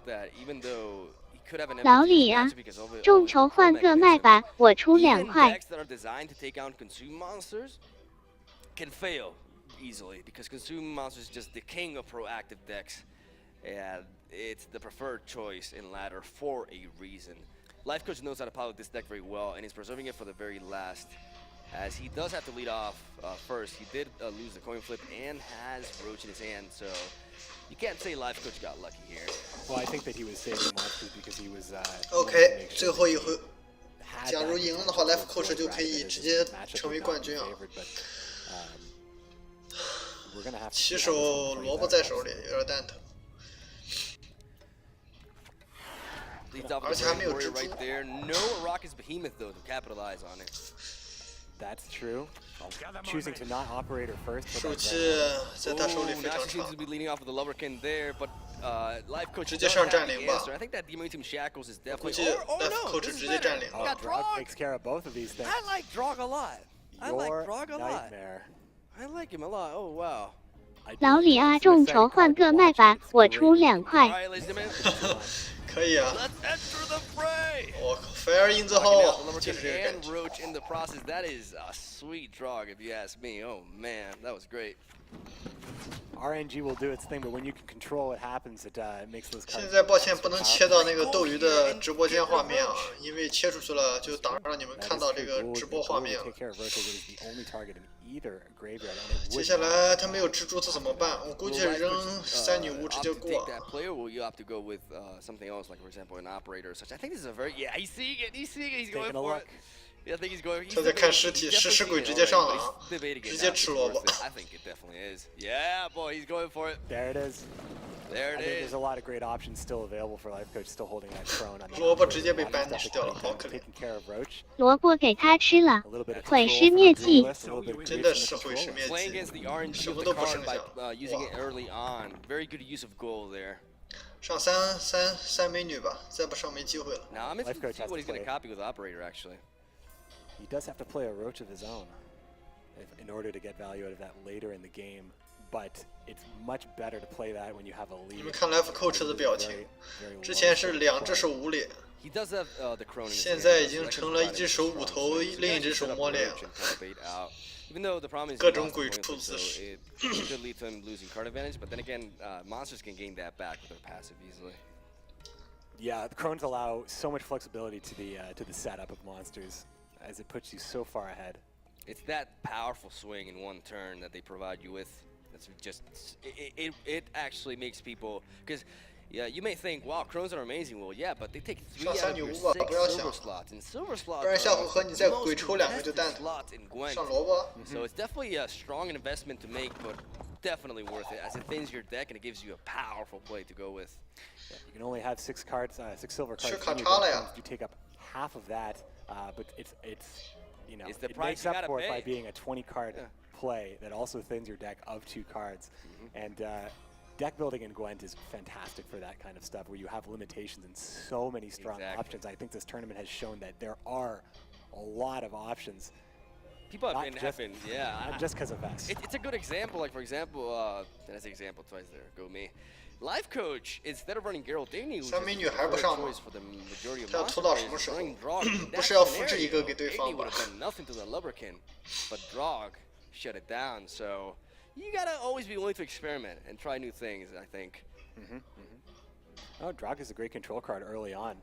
that even though he could have an 老 MVP 李呀 match because of it, 众筹换个卖吧，我出 even 2块。 decks that are designed to take out consume monsters can fail easily because consume monsters is just the king of proactive decks, and it's the preferred choice in ladder for a reason. Lifecoach knows how to pilot this deck very well, and he's preserving it for the very last, as he does have to lead off first. He did lose the coin flip and has Roach in his hand, so you can't say Lifecoach got lucky here. Well, I think that he was saving monsters because he was. OK，最后一回，假如赢了的话，lifecoach 就可以直接成为冠军啊。起手萝卜在手里，有点蛋疼。 Leads off with 而 a 且还没 Great 有 Warrior 蜘蛛 right there. No Arrakis Behemoth though to capitalize on it. That's true. Choosing to not operate her first. 手气在他手里 Ooh, 非 now 常 she seems 长 to。be leading off with the Loverkin there, but Lifecoach 直接 does 上 have 占 the 领吧。 answer. I think that Demon Team Shackles is 估 definitely. 计 Oh no, lifecoach this is 直接 better. 占领。 Oh, Got Drog Drog. takes care of both of these things. I like Drog a lot. I like Your Drog a lot. nightmare. I like him a lot. Oh wow. 老李啊，众筹换个麦吧，我出2块。可以啊。 Let's enter the fray. 我靠 ，Fire in the hole， 就是这个感 And 觉。 Roach in the process. That is a sweet drug, if you ask me. Oh man, that was great. RNG will do its thing, but when you can control what happens, it makes those cards. 现在抱歉不能切到那个斗鱼的直播间画面啊，因为切出去了就挡让你们看到这个直播画面了。 接下来他没有蜘蛛，这怎么办？我估计扔3女巫直接过。 That player, will you have to go with something else, like for example an operator or such? I think this is a very he's seeing it, he's going for it. Yeah, I think he's going. 他在看尸体，食尸鬼直接上了啊，直接吃萝卜。 I think it definitely is. Yeah, boy, he's going for it. There it is. There it There's is. a lot of great options still available for lifecoach, still holding that crone on the 萝卜直接被 banish 掉了，好可怜。 taking care of Roach. 萝卜给他吃了， A little bit of 毁 control 尸 from 灭 the 迹。 duelist, a little bit of 真 creep 的 from 是 the 毁尸 controller. 灭 Playing 迹， against the RNG 什 of 么 the 都不 card 剩 by 下。 using it 哇， early on. Very good use of goal there. 上三美女吧，再不上没机会了。 Now I'm interested to Lifecoach see has what to he's going to play. copy with operator actually. He does have to play a Roach of his own in order to get value out of that later in the game, but it's much better to play that when you have a 你 lead. 们看 lifecoach 的表情， Very 之前 low 是 scope 2只 play. 手捂脸， He does have the crone in his 现 hand, 在 so 已经 that 成 can 了 provide 1只 him 手 with 捂 strong 头， swings. So 另 he 一只 actually 手 set up 摸脸 Roach and kind of bait out. Even though the problem is 各 he 种 lost the 鬼 point 畜 of it, 姿 so 势。 it could lead to him losing card advantage. But then again, monsters can gain that back with their passive easily. Yeah, the crones allow so much flexibility to the setup of monsters, as it puts you so far ahead. It's that powerful swing in one turn that they provide you with. That's just it actually makes people, because yeah, you may think, wow, crones are amazing. Well, yeah, but they take 3上 out 三 of 女 your 巫吧， 6不要 silver 想， slots, and silver slots 不然下回 are 合你再 the 鬼 most 抽2个就 contested 蛋疼。 slots in Gwent. 上萝卜， So it's definitely a strong investment to make, but definitely worth it, as it thins your deck and it gives you a powerful play to go with. Yeah, you can only have 6 cards, 6 silver cards. 吃 in 卡 your 叉了 deck, 呀。 and you take up half of that, but it's you know It's the it price makes you up gotta for it by pay. being a 20 card Yeah. play that also thins your deck of 2 cards, and deck building in Gwent is fantastic for that kind of stuff where you have limitations and so many strong Exactly. options. I think this tournament has shown that there are a lot of options, People have not been, just, yeah. not just because of Vest. It's a good example. Like for example, that's the example twice there. Go me. Lifecoach, instead of running Geralt Dany, which is 三美女 the 还不 preferred 上吗？ choice for the majority of 他要 monster 拖到 players, 什么时候？ running Drog. In 不 that 是要复制一个 scenario, 给对 Dany 方 would 吧？ have done nothing to the Lubberkin, but Drog shut it down. So you gotta always be willing to experiment and try new things, I think. Oh, Drog is a great control card early on.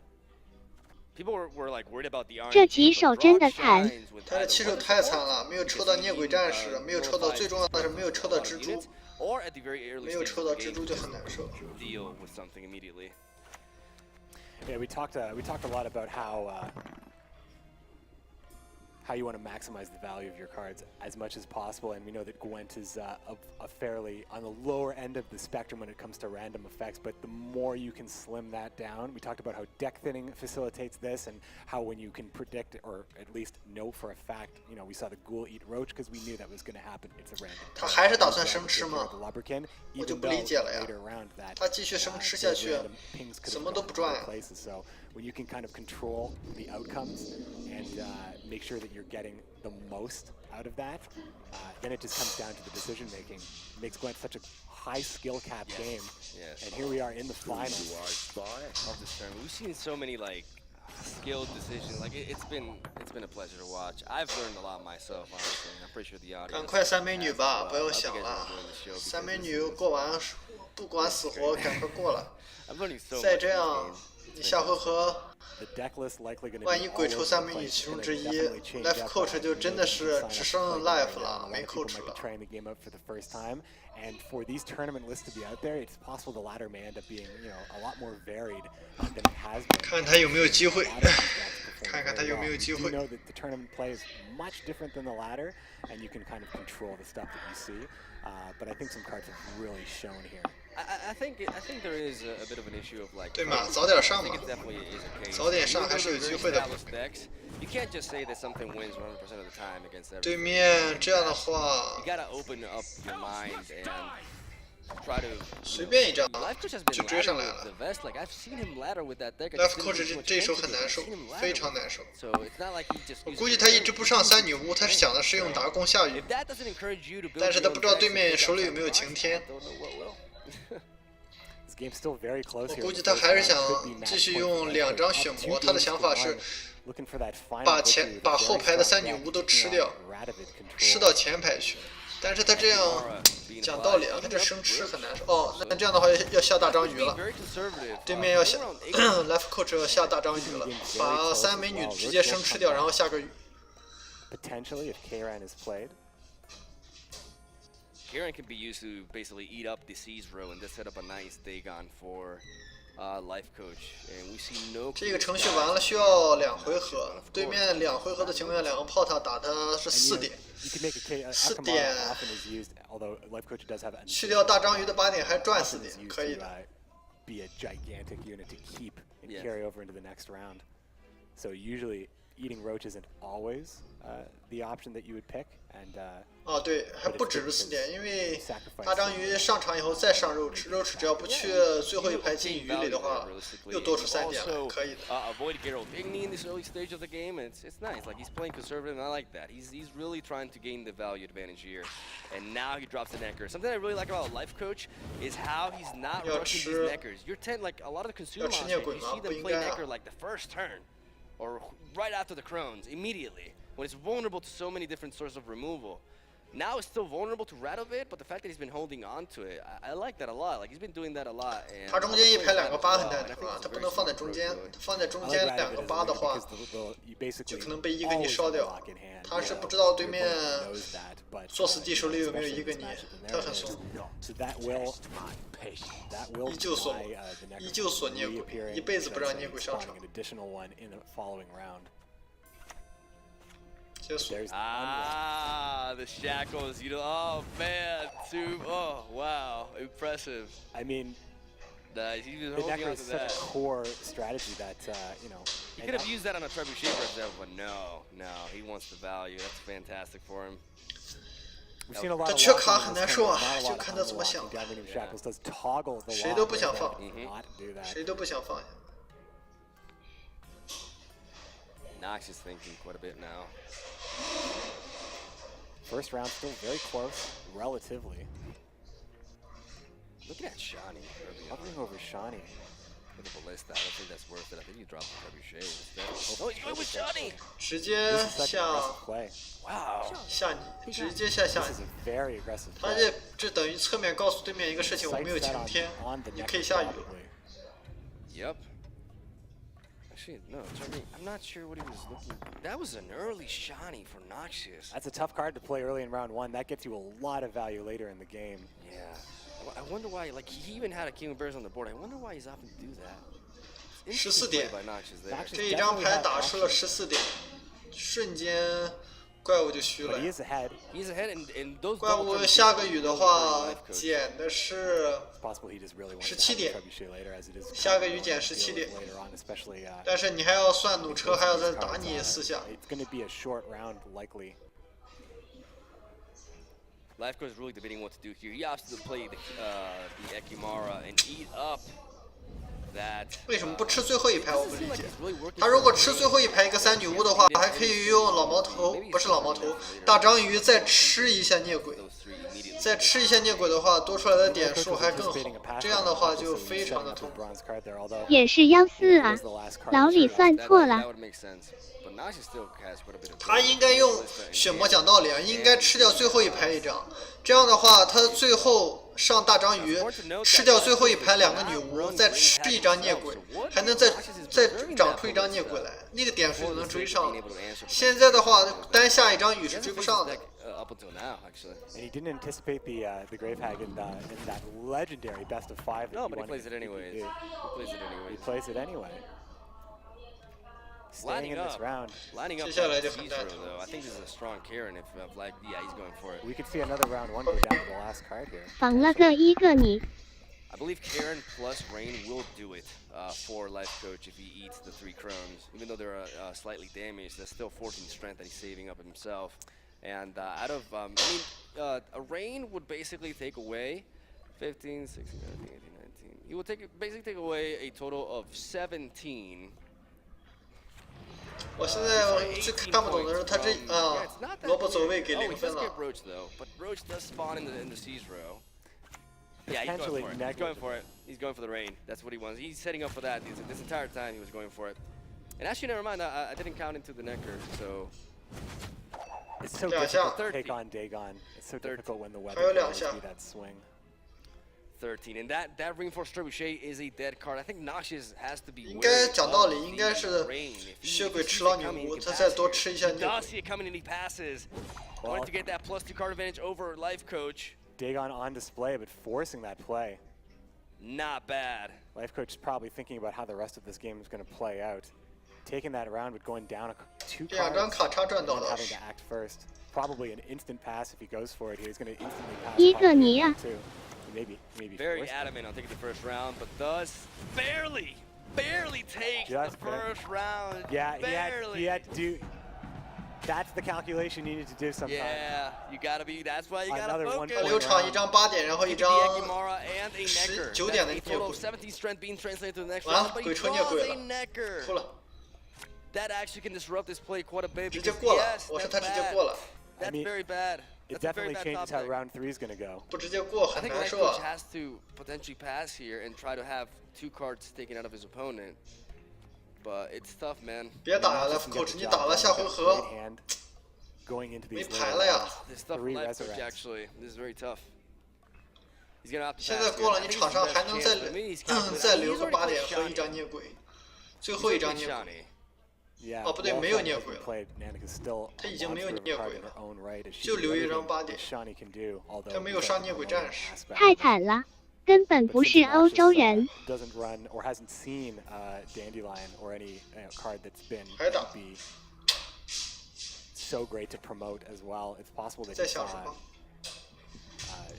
People were like worried about the RNG, 这几 but 手 Drog 真的惨。 shines with 他的 either 起手 one 太 support, 惨了，没有 because 抽到 he, 孽鬼战士，没有抽到， nullifies 最重要的是没有抽到 a lot 蜘 of 蛛 units,，or at the very early 没有 stages 抽 of 到 the 蜘 game, 蛛就 just 很难受。 deal with something immediately. Yeah, we talked a lot about how you want to maximize the value of your cards as much as possible, and we know that Gwent is a fairly on the lower end of the spectrum when it comes to random effects, but the more you can slim that down. We talked about how deck thinning facilitates this, and how when you can predict, or at least know for a fact, you know, we saw the ghoul eat roach because we knew that was going to happen. It's a random. 他还是打算生吃吗？ The Lubberkin, 我就 even 不 though 理解了呀。 later round that 他继续生吃下 the 去， random pings could 什 have 么都 gone 不 to 赚 other。places. So when you can kind of control the outcomes and make sure that you're getting the most out of that, then it just comes down to the decision making. It makes Gwent such a high skill cap game. Yes. And here we are in the finals. Of this tournament, we've seen so many like skilled decisions. Like it's been a pleasure to watch. I've learned a lot myself, honestly. I'm pretty sure the audience. 赶快三美女 has 吧， as 不 well. 要 I hope 想 you guys 了 are enjoying the show, 三 because 美 this 女 is- 过完不管死活，赶快过了。 I'm learning so 再 much 这 from 样 this，game. 你下回合 The deck list likely going to 万 be 一 all 鬼 over 抽 the 三美女 place. 其 It's 中 gonna 之一 definitely change up. ，lifecoach 就真的是只剩 life 了，没 A lot of people coach might be 了。 trying the game out for the first time, and for these tournament lists to be out there, it's possible the ladder may end up being, you know, a lot more varied than it has been. 看他有没有机会 A lot of these decks perform 看看他 very 有没有 well. 机 You 会 do know that the tournament play is much different than the ladder, and you can kind of control the stuff that you see. But I think some cards have really shown here. I think there is a bit of an issue of like. 对嘛，早点 I 上 think 嘛 it。definitely is a case. 早点上 Even though 还是有 they're 机 very 会的。 established decks, you can't just say that something wins 100% of the time against 对 everything. 面这样的话 You，gotta open up your mind and try to. 随便一张 Lifecoach has been 就追上来 laddering 了 with the vest. Like I've seen him ladder with that deck. Lifecoach 这一手很难受，非常难受。 So it's not like he just. 我估计他一直不上三女巫，他是想的是用达攻下雨， If that doesn't encourage you to build 但是他 your 不 own 知道 decks 对 and 面 pick 手 up 里有没有 something 晴 nice, 天。 I don't know what will. This game's still very close 我 here. 估 The 计他 first 还是 round 想 could be 继 match 续 point 用 for 2张 Lifecoach. 血 Up 2魔，他的 games 想 to 法是 one. Looking for that final 把 victory with 把 a 后 very 排的 strong 三女 deck, 巫都 taking 吃 on 掉， Radovid 吃 control. 到前排去。但是他这样讲道理啊，他这生吃很难受。哦，那这样的话要下大章鱼了。 Very conservative. 对面要下 Lifecoach 要下大章鱼了，把三美女直接生吃掉，然后下个雨。 Potentially, if Karen is played. Karen can be used to basically eat up the Siege row and just set up a nice Dagon for Lifecoach. And we see no. 这个程序完了需要2回合，对面2回合的情况下，2个炮塔打他是4点。 You could make a case. 4 Akamara 点 often is used, although Lifecoach does have. 去掉大章鱼的8点还赚4 often is 点， used 可以 to 的。 be a gigantic unit to keep and Yeah. carry over into the next round. So usually, eating roach isn't always the option that you would pick, and 哦，对，还不只是4点，因为大章鱼上场以后再上肉吃，肉吃只要不去最后一排进鱼里的话，又多出3点来，可以的。 Avoid Geralt Igni in this early stage of the game, and it's nice. Like he's playing conservative, and I like that. He's really trying to gain the value advantage here. And now he drops the necker. Something I really like about Lifecoach is how he's not rushing these neckers. You're like a lot of the consumer monsters, you see them play necker like the first turn, or right after the crones, immediately, when it's vulnerable to so many different sources of removal. Now it's still vulnerable to Radovid, but the fact that he's been holding on to it, I like that a lot. Like he's been doing that a lot. And 他中间一排2个8很蛋疼啊，他不能放在中间，他放在中间2个8的话，就可能被一个你烧掉。他是不知道对面做死地手里有没有一个你，他很怂。依旧锁，依旧锁孽鬼，一辈子不让孽鬼上场。结束。 the shackles, oh man, oh wow, impressive. I mean, nice. He was the holding necker on is to such that. a core strategy that He could have used that on a trebuchet for example, but no, he wants the value. That's fantastic for him. We've seen a lot 这 of 缺卡很 locking 难 in this 受啊， tournament, not a 就 lot of 看他怎么想。 unlocking. Dominating Shackles does toggle the 谁 lock, 都不想 but 放， does not do that. 谁都不想放下。 Nox is thinking quite a bit now. First round still very close, relatively. Looking at Shani. Hovering over Shani. With the ballista, I don't think that's worth it. I think you drop the trebuchet instead. Oh, he's going with Shani! 直接 This is such 下 aggressive play. Wow. 下你，直接下 This is 你。 a very aggressive 他 play. 这等于侧面告诉对面一个事情，我 Sights 没有 set 晴天， on the 你 neck 可以下雨了。 probably. Yep. Actually, no, I'm not sure what he was looking. That was an early Shani for Noxious. That's a tough card to play early in round 1. That gets you a lot of value later in the game. Yeah. I wonder why, like, he even had a King of Bears on the board. I wonder why he's opting to do that. It's 14 interesting 点 play by Noxious there. Noxious 这一张牌打出了14点，瞬间怪物就虚 But 了 he。is ahead. He's ahead, and those 怪 double 物 trebuchets 下个雨的 really 话 hurt Lifecoach. 减的是 It's possible he just really wants to 17 have 点 the trebuchet later, as it is 下个雨 quite 减 a deal 17点 later on, especially 但是你还要算弩车，还要再 these 打 cards, 你4下。 It's going to be a short round, likely. Lifecoach is really debating what to do here. He opts to play the Ekimara and eat up that. 为什么不吃最后一排？我不理 Doesn't seem like 解 he's。really working 他如果 for 吃 him. 最后一排一个3女巫的话，还可以用老毛头，不是老毛头，大章鱼再吃一下孽鬼。 Those three immediately. 再吃一下孽鬼的话，多出来的点数还更好。这样的话就非常的痛苦。 bronze card there, although 也是幺四啊，老李算 That 错 that 了。 would make sense. But Noxious still has quite a bit of. 他应该用血魔讲道理啊，应该吃掉最后一排一张。这样的话，他最后上大章鱼，吃掉最后一排2个女巫，再吃一张孽鬼，还能再长出一张孽鬼来，那个点数就能追上了。现在的话，单下一张雨是追不上的。 Up until now, actually. and he didn't anticipate the Grave Hag in that legendary best of 5. That No, he but he wanted plays to it anyways. do. He plays it He anyways. plays it anyway. Staying Lining in this up. round, Lining up 接下来 that 就很 siege 蛋 row, 疼。 though. I think this is a strong Karen if like, yeah, he's going for it. we could see another round 1 go down to the last card here. 防了个一个你， I believe Karen plus Rain will do it for Lifecoach if he eats the 3 crones. Even though they're slightly damaged, there's still 14 strength that he's saving up himself. And out of, a Rain would basically take away 15, 16, 17, 18, 19. He will basically take away a total of 17. 我现在最看不懂的是他这萝卜走位给0分 Oh, he does 了 get。 Roach though, but Roach does spawn in the C's row. Yeah, he's going for it. He's going for it. He's going for the rain. That's what he wants. He's setting up for that. This entire time he was going for it. And actually, never mind. I didn't count into the necker, so. It's so difficult to take on Dagon. It's so difficult when the weather gives you that swing. 13, and that reinforced trebuchet is a dead card. I think Noxious has to be. 应该讲道理，应该是血鬼吃了女巫，他再多吃一下孽鬼。Does see it coming and he passes. Wanted to get that +2 card advantage over lifecoach. Dagon on display, but forcing that play. Not bad. Lifecoach is probably thinking about how the rest of this game is going to play out. Taking that round, but going down 2 cards. 2张卡插赚到 and 了 having to act first. Probably an instant pass if he goes for it. He's going to instantly pass. 一个你呀。 too. Maybe Very adamant on taking the first round, but does barely take the first round. Yeah, barely. he had to do. That's the calculation you need to do sometimes. Yeah, you gotta be. That's why you gotta Another focus. 流场一张8点，然后一张Agimara and a necker. 19点的 That's a 孽 total 鬼 of 17 strength being translated to the next 完 round, 了， but 鬼 he 出孽 draws 鬼 a 了， necker. 哭了， That actually can disrupt this play quite a bit. 直接 Because 过了 yes,，我说 that's 他直接 bad. 过了， That's very bad. It That's a very definitely bad changes top how deck. round 3 is going to go. 不直接过 I 很 think 难 Lifecoach 受啊。 has to potentially pass here and try to have 2 cards taken out of his opponent. But it's tough, man. 别打呀 ，Left Coach，你打了下回合 Going into 没 these 牌了呀。 This is tough for 3 Lifecoach, resurrects. actually. This is very tough. He's gonna have to 现 pass 在 here. 过了， I 你 think 场 it's 上 the 还 best 能 chance 再 for me. He's calculating. 再 He's 留个 already 8 played 点和一 Shani. 张孽鬼，最 He's 后一 already 张 played 孽鬼。 Shani. Yeah, 哦，不对，没有孽鬼了。 played Nanica's still 他已经没有孽鬼了， own right. 就留一张8点。 Shani can do, although 他没有杀孽鬼战士。太惨了，根本不是欧洲人。 Doesn't run or hasn't seen Dandelion or any card that's been 还打。 be so great to promote as well. It's possible that 在想什么？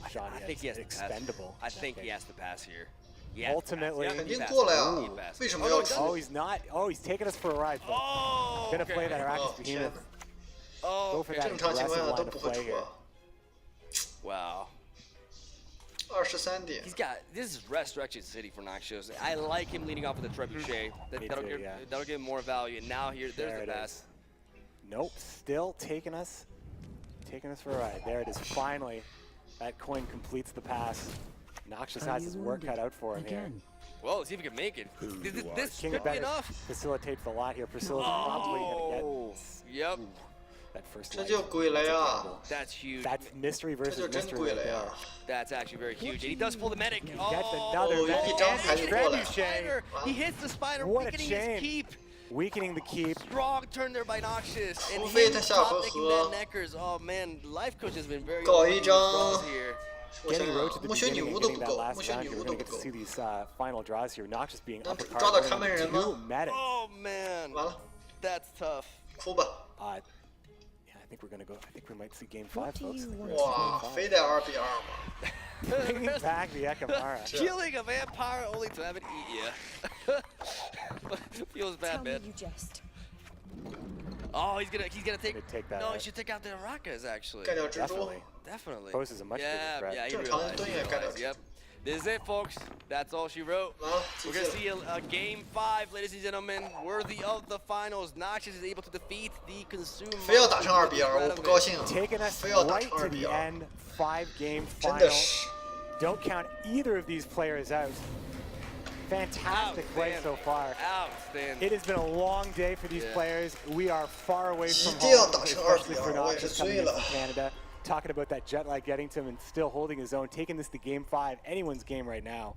Shani I think he has is to pass. expendable. I think he has to pass here. He has to pass. Ultimately, Yep, 肯 he 定 passed. 过了 He 呀 passed.，为什么要 oh, he's not. Oh, he's taking us for a ride. Oh, Gonna play okay. that 哦 Arrakis 天 Behemoth. 哪， Oh, Go for okay. that 正常情况 aggressive 下都 line 不 of 会 play 出 here. 啊。 Wow. 23点 He's got this is Resurrection City for Noxious. I like him leading off with the trebuchet. Me That'll too, give yeah. that'll give him more value. And now here, there's There the it pass. is. Nope, still taking us for a ride. There it is. Finally, that coin completes the pass. Noxious has his work cut out for him here. Well, let's see if we can make it. This King could of be Better enough. facilitates a lot here. Priscilla's probably gonna Oh, get yep. that first 这 light. 就鬼了呀， That's huge. That's mystery 这 versus 就真 mystery 鬼 right 了 there. 呀。 That's actually very huge. And he does pull the medic. Gets Oh, another Oh, medic. he jumped and right he hits for the it. spider. He hits the spider, What a weakening chain. his keep. Weakening the keep. Strong turn there by Noxious. And 除非 him 他下 top 回 decking 合 that neckers. Oh man, Lifecoach has been very 搞 lucky 一 with 张 draws here. 我想 Getting Roach at 想， the 木血女 beginning 巫 and 都 getting 不 that 够， last 木血 round 女 here. 巫 We're 都 gonna 不 get to 够 see。these final draws here. Noxious being 能 uppercut. 抓到看门人吗？ Two medics. Oh man, 完了， that's tough. 哭吧！ Yeah, I think we're gonna go. I think we might see game 5, folks. 哇，非得2比2吗？ Bringing back the Ekamara. Killing a vampire only to have it eat you. Feels bad, man. Oh, he's gonna take. Gonna take that No, he out. should take out the Arakas actually. 干掉蜘蛛 Definitely.， Definitely. Poses a much bigger Yeah, threat. yeah, he 正常人 realized. 都 He 应该干掉 realized. 蜘 Yep. 蛛。 This is it, folks. That's all she wrote. 完了， We're 继 gonna 续 see a game 5, ladies and gentlemen, worthy of the finals. Noxious is able to defeat the Consume. 非要打成2比2，我不高兴。 Taking us 非要打 right 成 to 2比 the 2， end. 5-game 真 final. 的是。 Don't count either of these players out. Fantastic play so far. Outstanding. It has been a long day for these Yeah. players. We are far away from 一定要 home, 打成2比 especially for 2，我也是 Noxious coming 醉 in 了 from。Canada. Talking about that jet lag getting to him and still holding his own, taking this to game 5. Anyone's game right now.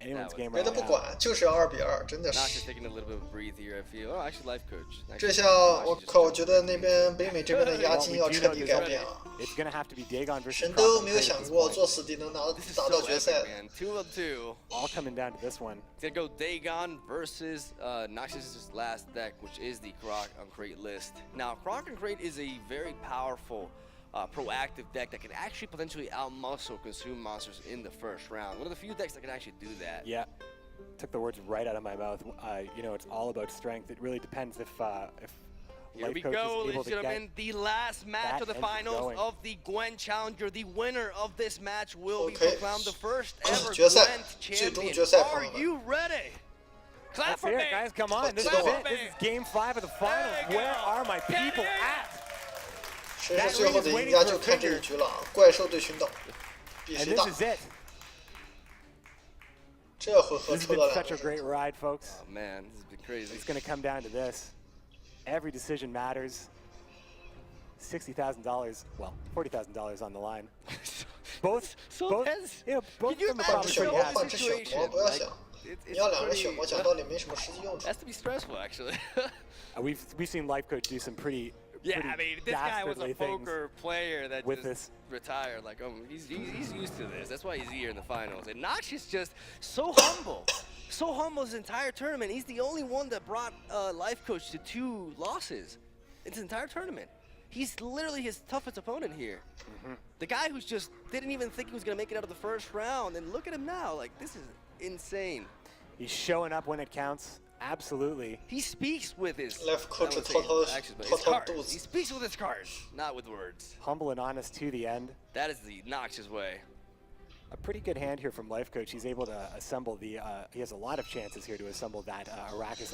Anyone's game 别 right 的不 now. 管，就是要2比2，真的 Noxious 是。 taking a little bit of a breathe here, I feel. Oh, actually, Lifecoach. 这下我靠，我觉得那边北美这边的押 Well, 金 we 要 do 彻 know 底 there's 改 only- 变了。 It's going to have to be Dagon versus 神 Croc 都 and 没有 Crate at 想 this 过 point. 做死敌能This is 打 so 到决 epic, 赛的。 man. 2 of 2. All coming down to this one. It's gonna go Dagon versus Noxious' last deck, which is the Croc on Crate list. Now, Croc on Crate is a very powerful, proactive deck that can actually potentially outmuscle Consume monsters in the first round. One of the few decks that can actually do that. Yeah, took the words right out of my mouth. You know, it's all about strength. It really depends if Here we Lifecoach go, is ladies able and to get gentlemen. The last match that of the engine finals going. of the Gwent Challenger. The winner of this match will be Okay. proclaimed the first ever 决赛 Gwent 最终 champion. 决赛，朋 Are 友们。 you ready? Clap Let's for hear me. it, guys. Come on. This is Clap for it. me. This is Game 5 of the finals. There you Where go. are my Get people in. at? 谁是最后的赢家就看这一局了啊！怪兽对群岛，比 And 谁 this 大？ is it. 这回合 This has 抽 been 到两 such a 个 great 人， ride, folks. Oh man, this has been crazy. It's going to come down to this. Every decision matters. $60,000, well, $40,000 on the line. Both, So both, tense. you know, both Can you of them are 换 probably 只血 pretty 魔， happy. 换只血魔，不要想。你要两个人血魔，讲道理没什么实际用处。 Has to be stressful, actually. We've seen Lifecoach do some pretty Yeah, I mean, this guy was a dastardly things. poker player that with just retired. Like, he's used to this. That's why he's here in the finals. And Nox is just so humble. So humble his entire tournament. He's the only one that brought Lifecoach to 2 losses in his entire tournament. He's literally his toughest opponent here. The guy who's just didn't even think he was going to make it out of the first round. And look at him now. Like, this is insane. He's showing up when it counts. Absolutely. He speaks with his Lifecoach I would say掏actions, but掏 his 掏 cards. 肚 He 子。 speaks with his cards, not with words. Humble and honest to the end. That is the Nox's way. A pretty good hand here from Lifecoach. He's able to assemble the. He has a lot of chances here to assemble that Arrakis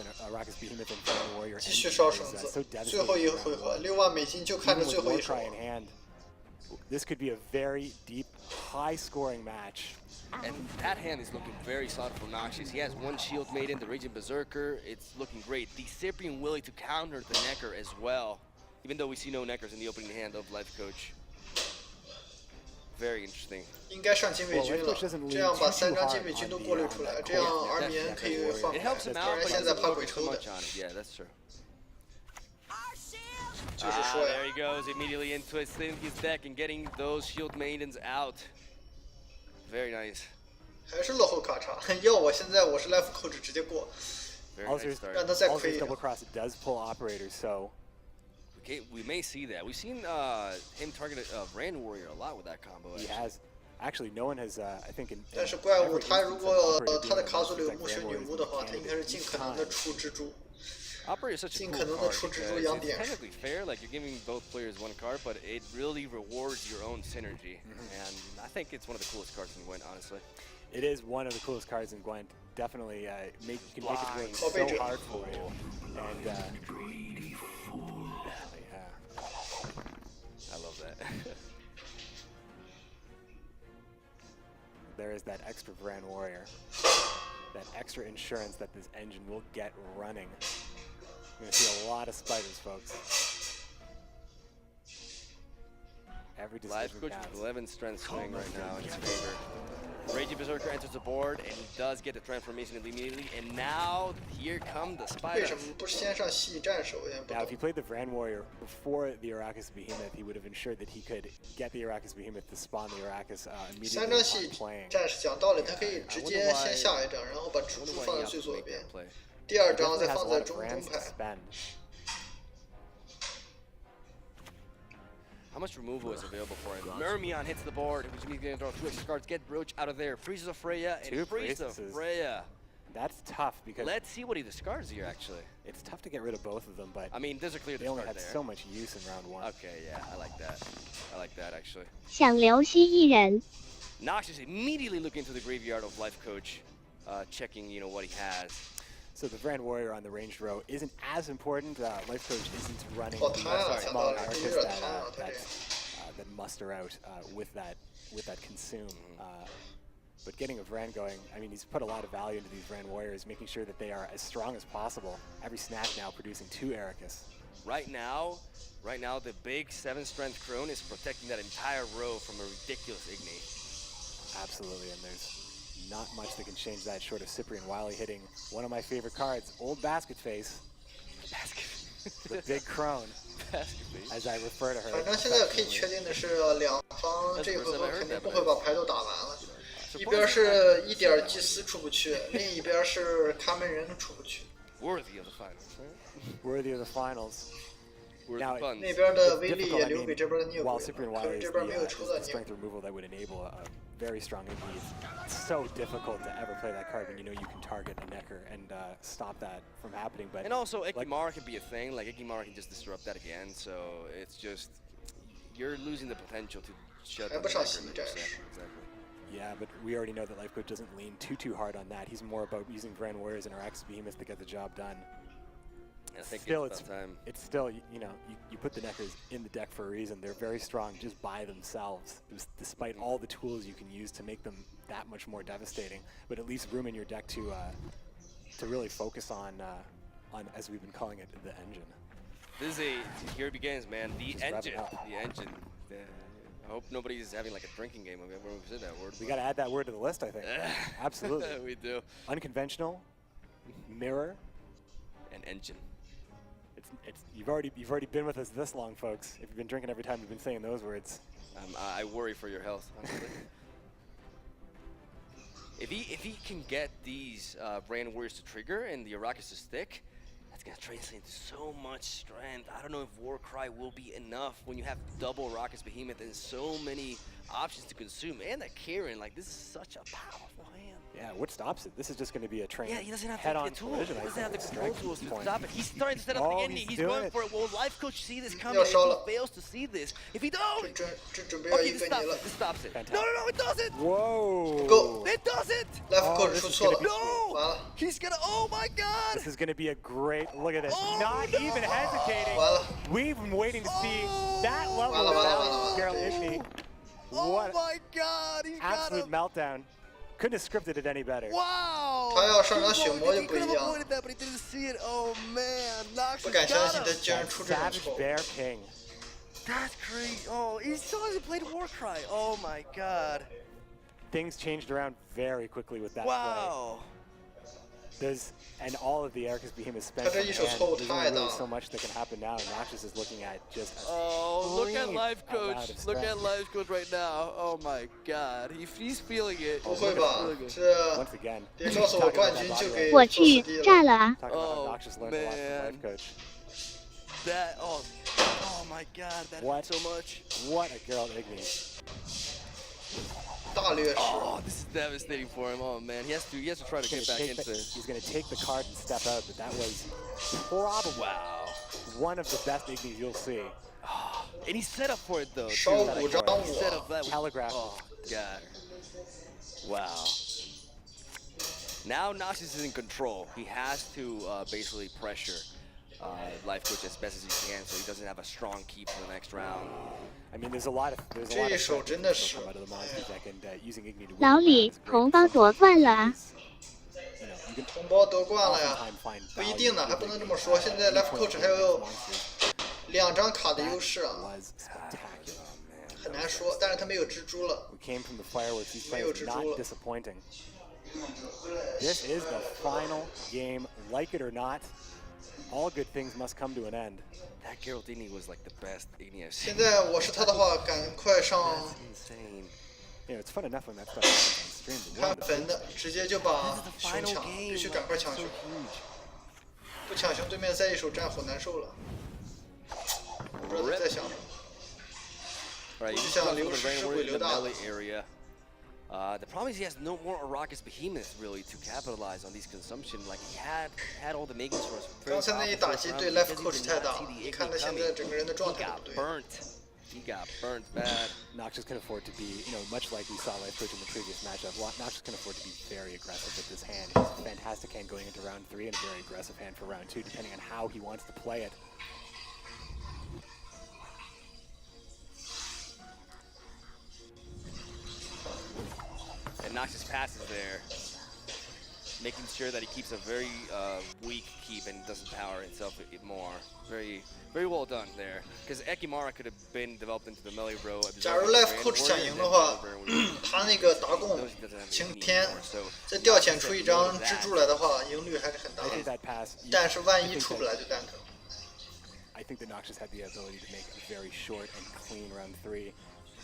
Behemoth and Fire Warrior. 继续烧 engine 绳 that is, 子 so，最后一 devastating 回 in 合 round ，6万美金就看 one. 着 Even 最 with 后一 Warcry 手。 in hand, this could be a very deep, high-scoring match. And that hand is looking very solid for Noxious. He has 1 shield maiden, the Raging Berserker. It's looking great. The Cyprian willing to counter the Necker as well, even though we see no Neckers in the opening hand of Lifecoach. Very interesting. 应该上禁卫军了，这样把3张禁卫军都过滤出来，这样而眠可以放 It 开。 helps him 不 out, 然 but 现 he 在 doesn't 怕 go 鬼 too 抽的， much on it. Yeah, that's true. 就是说 There 呀 he，goes, immediately into his deck and getting those shield maidens out. Very nice. 还是落后卡叉。要我现在我是 Lifecoach 直接过。 Very Also, nice start. 让他再 also 亏 his 一点 double。cross does pull operators, so Okay, we may see that. We've seen him target Rand Warrior a lot with that combo. he actually. has. Actually, no one has. I think in. 但是怪物 every 他如 instance 果 of operator 他的 being 卡 able 组 to 里有 protect 木神 Grand 女 Warriors 巫的话，他 can 应该是尽可能的出蜘蛛。 Operator is such a 尽 cool 可能 card 地出蜘蛛 because 养 it's 点。 technically fair, like you're giving both players 1 card, but it really rewards your own synergy. And I think it's one of the coolest cards in Gwent, honestly. It is one of the coolest cards in Gwent. Definitely, you can make it rain Call so Major. hard for you. And yeah, I love that. there is that extra Grand Warrior, that extra insurance that this engine will get running. You're gonna see a lot of spiders, folks. Every decision Lifecoach with counts. 11 strength swing right now in his favor. Raging Berserker enters the board, and he does get the transformation immediately. And now, here come the 为 spiders. 什么不先上系战手？有点不 Now, if 懂 he。played the Grand Warrior before the Arrakis Behemoth, he would have ensured that he could get the Arrakis Behemoth to spawn the Arrakis 3 张 immediately 系 upon playing. 战士讲道理，他可以直接先下一张，然后把 I 蜘 wonder 蛛 why 放 he 在 opted 最 to 左 make 边 that，play. 第2 He 张 definitely 再 has a 放 lot 在 of 中 brands 中 to 排。 spend. How much removal is available for him? Mermion hits the board, which means he's going to draw 2 extra cards, get Roach out of there, freezes a Freya, and 2 frees the priestesses. Freya. That's tough because Let's see what he discards here, actually. it's tough to get rid of both of them, but I mean, there's a clear they only discard had there. so much use in round 1. Okay, yeah, I like that. I like that, actually. 想留惜一人。 Nox is immediately looking into the graveyard of Lifecoach, checking, what he has. So the Grand Warrior on the ranged row isn't as important. Lifecoach isn't running Oh, the Tana, small Tana, Arrakis Tana, that muster out with that consume. But getting a Vran going, I mean, he's put a lot of value into these Vran Warriors, making sure that they are as strong as possible. Every snap now producing 2 Arrakis. Right now, the big 7-strength crone is protecting that entire row from a ridiculous Igni. Absolutely, and there's not much that can change that short of Cyprian Wiley hitting one of my favorite cards, Old Basket Face, the big crone, as I refer to her. 反正现在可以确定的是，两方这一回合肯定不会把牌都打完了。一边是一点祭司出不去，另一边是看门人出不去。 Worthy of the finals, right? Worthy of the finals. Worth Now, the funds. 那边的 It's 威力 difficult, 也 I 留给 mean, 这边的聂 while 鬼 Cyprian 了，可 Wiley 是 is 这 the, 边没有抽 is 到 the 聂 strength 鬼。 removal that would enable a very strong Iggy, it's so difficult to ever play that card when you know you can target a necker and stop that from happening. But And also, like, Ekimara can be a thing. Like, Ekimara can just disrupt that again. So it's just, you're losing the potential to shut down the Sure. Necker later set. Exactly. yeah, but we already know that lifecoach doesn't lean too hard on that. He's more about using Grand Warriors and Arax's Behemoth to get the job done. And I think Still, it's about time. it's still, you know, you put the Neckers in the deck for a reason. They're very strong just by themselves, despite all the tools you can use to make them that much more devastating. But at least room in your deck to really focus on, as we've been calling it, the engine. This is here it begins, man. The Just wrap it engine. up. The engine. I hope nobody's having like a drinking game of it when we said that word. We got to add that word to the list, I think. Absolutely. We do. Unconventional, mirror. An engine. You've already been with us this long, folks. If you've been drinking every time you've been saying those words. I worry for your health, honestly. If he can get these Brand Warriors to trigger and the Arrakis to stick, that's gonna translate into so much strength. I don't know if Warcry will be enough when you have double Arrakis Behemoth and so many options to consume. And that Karen, like, this is such a powerful hand. Yeah, what stops it? This is just going to be a train. Yeah, he doesn't have head-on the tools. collision. He I doesn't have the think, control strike tools to point. stop it. He's starting to set up Oh, the ending. he's He's doing going it. for it. Will LifeCoach see this coming? 要 If 烧了 he fails to see this, if he don't, 这准备要 okay, 一 this 个 stops 泥了 it. This stops it. Fantastic. No, it doesn't. Whoa! Go. It doesn't. Left coach this 出 is 错 gonna 了 be-，No. 完了 He's gonna. Oh my God. This is going to be a great look at this. Oh, Not no. even hesitating. 完了， We've been waiting to see that level Wala, of wala, value wala, from Gerald wala. Igny. Oh What my God. He's got absolute him. meltdown. Couldn't have scripted it any better. Wow. 他要上场血 He 魔就 could 不一 have 样， avoided that, but he didn't see it. Oh man. Nox 不 has 敢相 got 信 him. 他竟然出这种 Savage 错误。 Bear King. That's crazy. Oh, he still hasn't played Warcry. Oh my God. Things changed around very quickly with that play. Wow. And all of the Arrakis Behemoth spent. 他这一手错误 There's 太 only 大 really 了 so much that can happen now, and Noxious is looking at just a Oh, look at scream Life out loud Coach. of Look at strength. Life Coach right now. Oh my God. He's feeling it. 不会吧？这 Once again. 别告诉我冠军就给我做死去地了。炸了啊！ Talk about how Oh, Noxious learned a lot man. from Life Coach. That, oh my God. That What? hurt so much. What a Gerald Igny. 大劣势， Oh, this is devastating for him. Oh man, he has to try to get back into. He's going to take the card and step out, but that was probably Wow. one of the best Ignies you'll see. And he set up for it though. too. 烧五张 He set up 我， that. Telegraph. Oh God. Wow. Now Noxus is in control. He has to basically pressure Life Coach as best as he can, so he doesn't have a strong keep for the next round. I mean, there's a lot of 这一手真的是 come out of the monster deck, and using Igni to win 老 the 李 round is great. 同胞夺冠了啊！ You know, you can 同胞夺冠了呀， oftentimes find 不一 value 定呢， in 还不能 Igni. 这么说。现在 Left Coach 还有 Monsters. 2张卡的优势啊， Was spectacular. 很难说。但是他没有蜘蛛了， We came from the fireworks. These 没有 players 蜘 not 蛛了。 disappointing. This is the final game. Like it or not, all good things must come to an end. That Geraldini was like the best Igni I've 现 seen. 在我是他的话，赶快上 That's insane. You know, it's fun enough when that stuff happens on stream. But 看 one of the 坟的，直接就把 This is the 熊 final 抢， game. 必须赶快抢 So 熊， huge. 不抢熊对面再一手战火难受了。不知道他在想什么。 Right, he's Position going for 流 the 失 Rain 是 Warrior 会 in 流 the 大的 melee area. The problem is he has no more Arrakis Behemoth really to capitalize on these consumption. Like he had all the makings for us. 刚才那一打击对 Left Coach 太大了，你看他现在整个人的状 He 态 got 都不对。 burnt. He got burnt bad. Noxious can afford to be, you know, much like we saw Life Coach in the previous matchup. Noxious can afford to be very aggressive with this hand. He's a fantastic hand going into round 3 and a very aggressive hand for round 2, depending on how he wants to play it. And Noxus passes there, making sure that he keeps a very weak keep and doesn't power itself more. Very well done there. Because Ekimara could have been developed into the melee row. 假如 Left Coach 想赢的话，他那个达贡晴天再调遣出一张蜘蛛来的话，赢率还是很大 I think 的。 that pass. 但是万一出不来就蛋疼。 I think that Noxious had the ability to make a very short and clean round 3.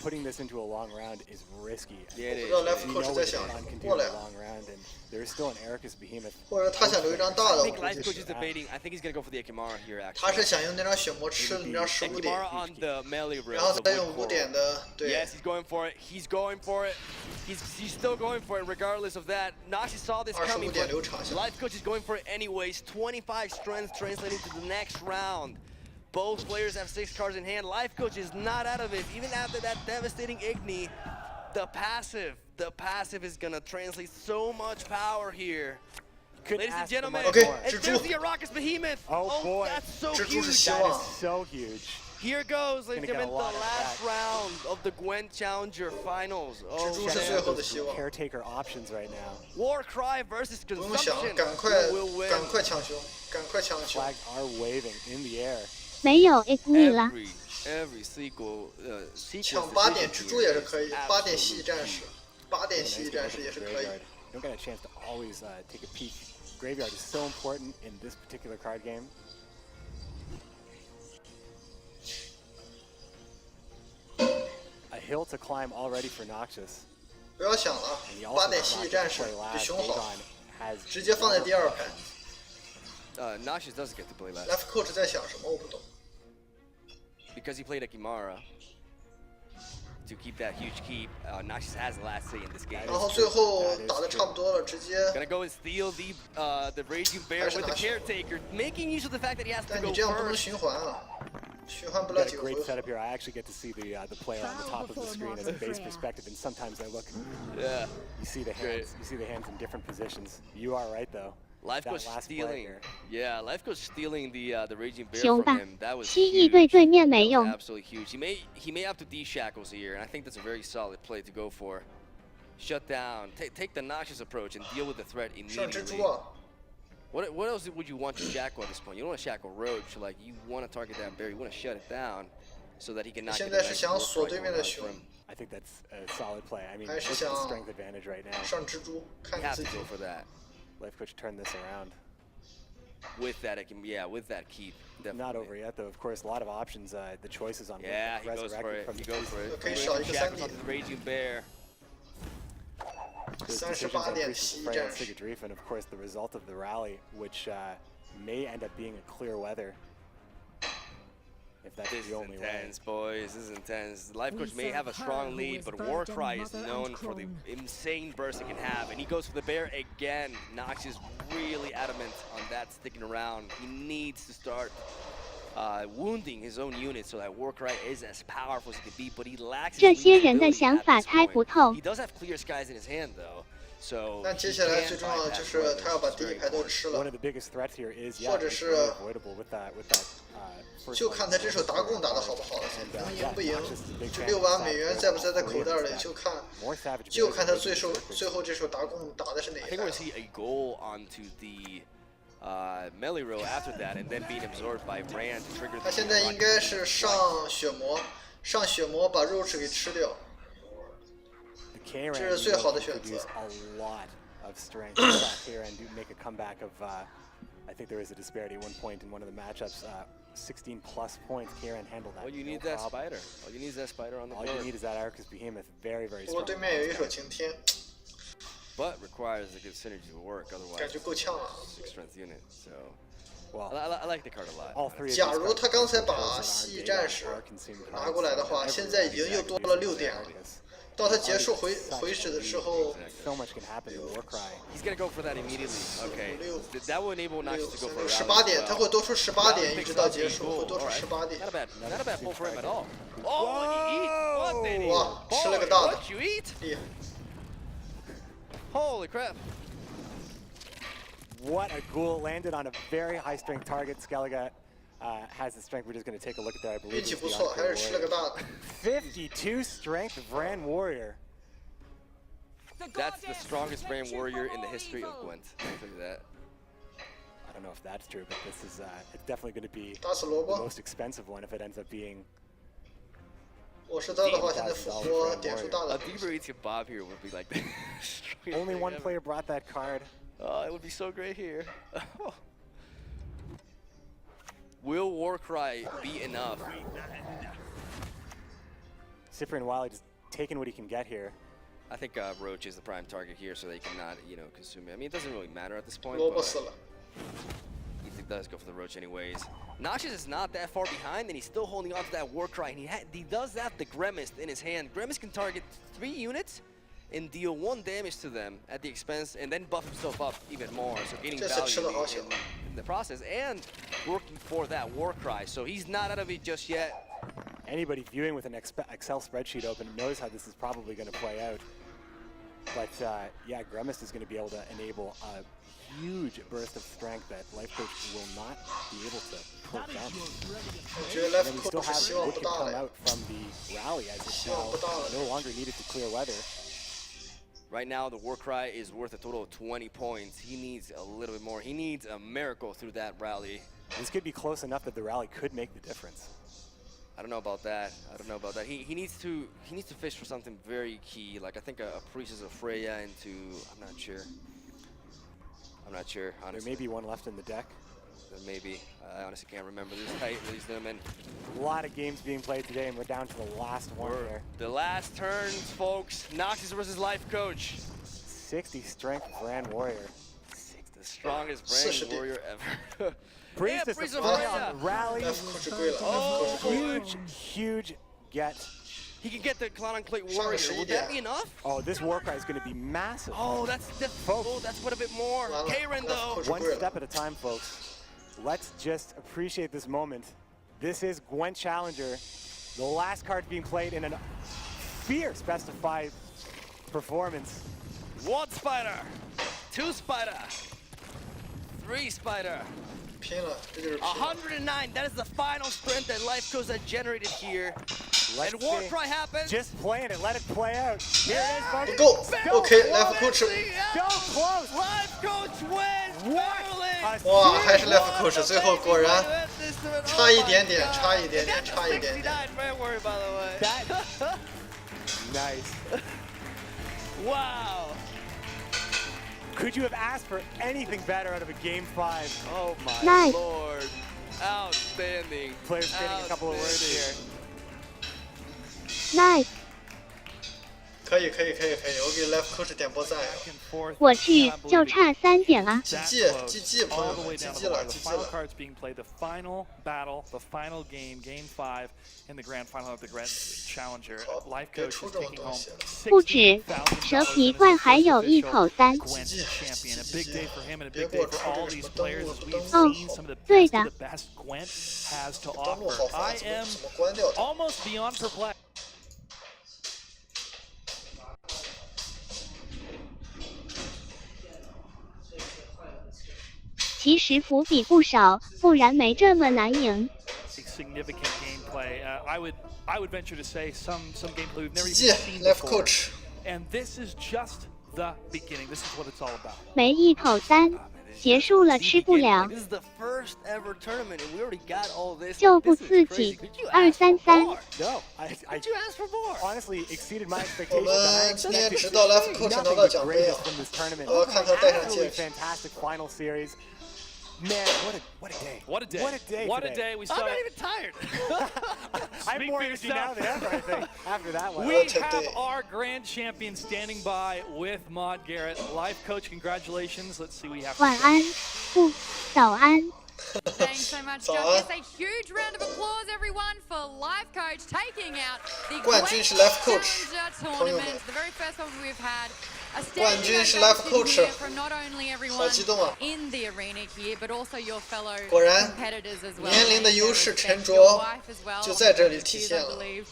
putting this into a long round is risky. Yeah, it 不知道 is. lifecoach 在想 Khan can do 过 in 来 a，long round, and there's still an Ericus Behemoth. 或者他想留一张大 I 的，我 think 估计 lifecoach 是 is。debating. I think he's gonna go for the Akimara here. 他 Actually, 是想用那张血魔吃那张15点， Akimara on the melee road. 然后 the 再 wood 用5 coral. 点的，对 Yes, he's going for it. He's going for it. He's still going for it regardless of that. Noxy saw this 25 coming, 点 but 流场下。 lifecoach is going for it anyways. 25 strength translating to the next round. Both players have 6 cards in hand. Lifecoach is not out of it. Even after that devastating Igni, the passive is gonna translate so much power here. Ladies and gentlemen, Okay, and蜘蛛。 there's the Arrakis Behemoth. Oh, boy. That's so 蜘蛛是 huge. 希 That 望 is。so huge. Here goes, ladies and Gonna get a gentlemen, the lot of last that. round of the Gwent Challenger Finals. Oh, 蜘蛛是 man. 最后的希望， Caretaker options right now. Warcry versus 不用想， Consumption. 赶快 Who will win? 赶快抢熊，赶快抢熊。 Flags are waving in the air. 没有 Igni 了。 Every sequel, sequence 抢8点 decision 蜘蛛也是 here 可以 is， 8点蜥蜴 absolutely 战士，8点蜥蜴战士也是可以。 Graveyard. You don't get a chance to always take a peek. Graveyard is so important in this particular card game. A hill to climb already for Noxus. 不要想了 And he also ，8点 got 蜥蜴 Noxus 战 to 士 play 比 last. 熊好。 Dagon has 直接放在第2排。 Noxious does get to play last lifecoach 在想什么？我不懂。 because he played Akimara to keep that huge keep. Noxious has the last say in this game. 然后最后打的差不多了，直接， Gonna go and steal the Raging Bear with the Caretaker, making use of the fact that he has to 但 go 你这样不能 first. 循环啊，循环不了 Got 几 a 个回 great 合。 setup here. I actually get to see the player on the top of the screen as a base perspective, and sometimes I look. Yeah. You see the Great. hands. You see the hands in different positions. You are right though. Life That Coach last play stealing. here. Yeah, Life Coach stealing the Raging Bear 熊 from 吧 him. That was 蜥 huge. 蜴对对面没 That 用 was。absolutely huge. He may have to D-shackles here, and I think that's a very solid play to go for. Shut down. Take the Noxious approach and deal with the threat 上蜘 immediately. 蛛啊， What else would you want to shackle at this point? You don't want to shackle Roach. Like, you want to target that bear. You want to shut it down so that he can not get 现 a 在是 nice 想 work 锁 right 对面 going 的 on 熊， from. I think that's a solid play. I mean, 还是 it's the 想 strength advantage right now. 上蜘蛛，看 You 你 have 自 to 己 go。for that. Life Coach turned this around. With that, with that keep. Definitely. Not over yet though. Of course, a lot of options. The choices on Yeah, he goes for Resurrected it. from He the goes for it. Okay, Raging shot, you can shackles send onto it. the Raging Bear. Those 38 decisions on点 Priestess 蜥 of 蜴 Freya 战 and 士， Sigurdriff, and of course the result of the rally, which may end up being a clear weather. If that's This the is only way. intense, boys. This is intense. Life Coach may serve have a her strong who lead, is but birthed Warcry in is mother known and for the clone. insane burst it can have. And he goes for the bear again. Nox is really adamant on that sticking around. He needs to start wounding his own unit so that Warcry is as powerful as he can be, but he lacks his 这些人的 leadability 想 at 法 this 猜不 point. 透 He。does have clear skies in his hand, though. So 但接 he 下来 can 最重要的就 bypass 是 weather, 他要把 which is 第一 very 排都 important. 吃 One 了 of，the biggest threats here is 或者 it's 是 very avoidable with that first 就 line 看他这手 of 达供打的 card. 好不好了， And, 能 yeah, 赢不赢 Noxus is a big ，6 fan of 万 Savage 美元 Bears 在不在他 and 口袋 Koreans 里， that 就看 more Savage 就 Bears 看 and 他 Raging Berserkers. 最后这手达供打的是哪 I 一 think 排 we're going to see a goal onto the melee row after that, and then being absorbed by Rand to trigger 他 the 现在应该是上血魔，上血魔把 Roach 给吃掉。 The K-Ran 这是最好的 can 选择。 produce a lot of strength. K-Ran do make a comeback of, I think there was a disparity at one point in one of the matchups. 16 plus points. K-Ran handled that. All you no need is that problem. spider. All you need is that spider on the All board. you need is that Arcus Behemoth. Very, very 不过 strong. 对面有一手晴天， But requires a good synergy to work, 感 otherwise 觉够呛了。 6 strength unit. So Well, I like the card a lot. all three of 假 these 如 cards 他刚才 are 把 cards that 蜥 are 蜴 data 战士 are consumed 拿 cards, 过来的 so 话， every 现在 round 已经 is 又多 actually 了 used 6 for 点了。 Arcus. 到他结束回止的时候， So much can happen in Warcry. He's gonna go for that immediately. Okay. That will enable Noxus to go for a 18 rally 点， as 他 well. 会多出18点， Rally 一直 picks 到 up 结 a 束 goal. 会多出 Alright. 18点 Not。a bad pull for him at all. Oh, what did he eat? What did he? 哇，吃了 Boy, 个大的， what you eat? 厉害！ Holy crap. What a ghoul landed on a very high strength target. Skellige has the strength. We're just going to take a look at that. I believe 运气 it's 不 the 错，还 Encore 是吃了个 Warrior. 大的。 52 strength Vran Warrior. That's the strongest brand warrior in the history of Gwent. I'll tell you that. I don't know if that's true, but this is it's definitely going to be 打死萝 the 卜， most expensive one if it ends up being. 我是他的话，现在复活点数大 A 的。 deeper eating Bob here would be like the strongest Only thing one ever. player brought that card. Oh, it would be so great here. Will Warcry be enough? Siffer and Wiley just taking what he can get here. I think Roach is the prime target here, so they cannot, consume it. I mean, it doesn't really matter at this point. 萝卜死了。 He does go for the Roach anyways. Noxious is not that far behind, and he's still holding on to that Warcry, and he does have the Grimace in his hand. Grimace can target 3 units and deal 1 damage to them at the expense, and then buff himself up even more, so gaining value in the process, and working for that Warcry, so he's not out of it just yet. Anybody viewing with an Excel spreadsheet open knows how this is probably going to play out. But yeah, Grimace is going to be able to enable a huge burst of strength that lifecoach will not be able to prevent. 我觉得 And we still lifecoach have 希望 what 不 could 大 come 了。 out from the rally as it's now no longer needed to clear weather. Right now, the Warcry is worth a total of 20 points. He needs a little bit more. He needs a miracle through that rally. This could be close enough that the rally could make the difference. I don't know about that. I don't know about that. He needs to fish for something very key. Like I think a Priestess of Freya into I'm not sure. There Honestly. may be one left in the deck. Maybe. I honestly can't remember. There's Titleys them and A lot of games being played today, and we're down to the last one here. the last turns, folks. Noxious versus Lifecoach. 60 strength Brand Warrior. The strongest Brand Warrior ever. Priestess Priestess of of Freya Freya. on the rally. lifecoach 贵了。Oh, Huge, huge get. He can get the Clown and Plate Warrior. Would that be enough? Oh, this Warcry is going to be massive. Oh, that's quite a bit more. Karen though. One step at a time, folks. Let's just appreciate this moment. This is Gwent Challenger. The last card being played in a fierce best of 5 performance. 1 spider, 2 spider, 3 spider. 拼了，这就是拼了。 109. That is the final strength that Lifecoach has generated here. Let's And see. Warcry happens. Just playing it. Let it play out. Here it is, folks. 不够 So ，OK， close. lifecoach。 So close. Lifecoach wins. What? 哇，还是 lifecoach，最后果然差一点点，差一点点，差一点点。 Brand Warrior, by the way. That- Nice. Wow. Could you have asked for anything better out of a game 5? Oh my Nice. lord. Outstanding. Players getting a couple of words here. Nice，可以，我给 lifecoach 点波赞。 我去，就差3点啊。 GG，朋友 all the 们 way down ，GG to the 了 wire. The ，GG final 了。 cards being played, the final battle, the final game, Game 5 in the grand final of the Grand Challenger. Lifecoach is taking home 不止，蛇皮罐还有一口3。 Gwent champion. A big day for him and a big day for all these players as we've Oh, seen some of the 对 best 的 of the best Gwent has to 登录好 offer. 烦， I 怎么 am 怎么关掉它？ almost beyond perplexed. 其实伏笔不少，不然没这么难赢。 Significant gameplay. I would venture to say some gameplay we've never even GG seen before. lifecoach。 And this is just the beginning. This is what it's all about. 没一口3，结束了吃不了 This，is the first ever tournament, and we already got all this. 就不 This is 刺 crazy. 激 Could you ，2 ask for 3 3。 more? No, I Could you ask for more? honestly exceeded my 我 expectations. 们今天直到 lifecoach 拿 Nothing 到 but 奖杯 greatness 啊！ from this tournament. 我要看他戴上戒 Absolutely 指。 fantastic final series. Man, what a day. What a day. What a day. What a today. day. We I'm saw not it. even tired. I'm Speak more for energy now yourself. than ever, I think, after that one. We What a have day. our grand champion standing by with Maud Garrett. Lifecoach, congratulations. Let's see what we have to 晚 say. 安，不，早安。 Thanks so much, So, judges. A huge round of applause, everyone, for Lifecoach taking out the 冠军是 lifecoach， Challenger 朋友们。 tournament, the very first one we've had. A 冠 standing 军是 ovation lifecoach here from not only 好 everyone 激动啊！ in the arena here, but also your fellow 果然 competitors as well. 年龄的优势沉着 Your wife as well, 就在这里体现 I 了。 believe.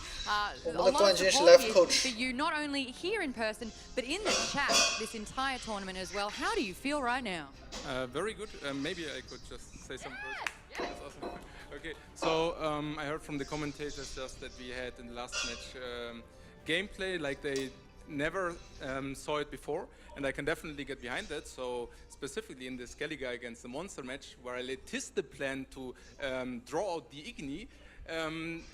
我 A 们的 lot 冠 of 军是 support here lifecoach。 for you, not only here in person, but in the chat this entire tournament as well. How do you feel right now? Very good. Maybe I could just say some words. That's awesome. Okay, so I heard from the commentators just that we had in the last match gameplay like they never saw it before, and I can definitely get behind that. So specifically in the Skellige against the Monster match, where I let the plan to draw out the Igni.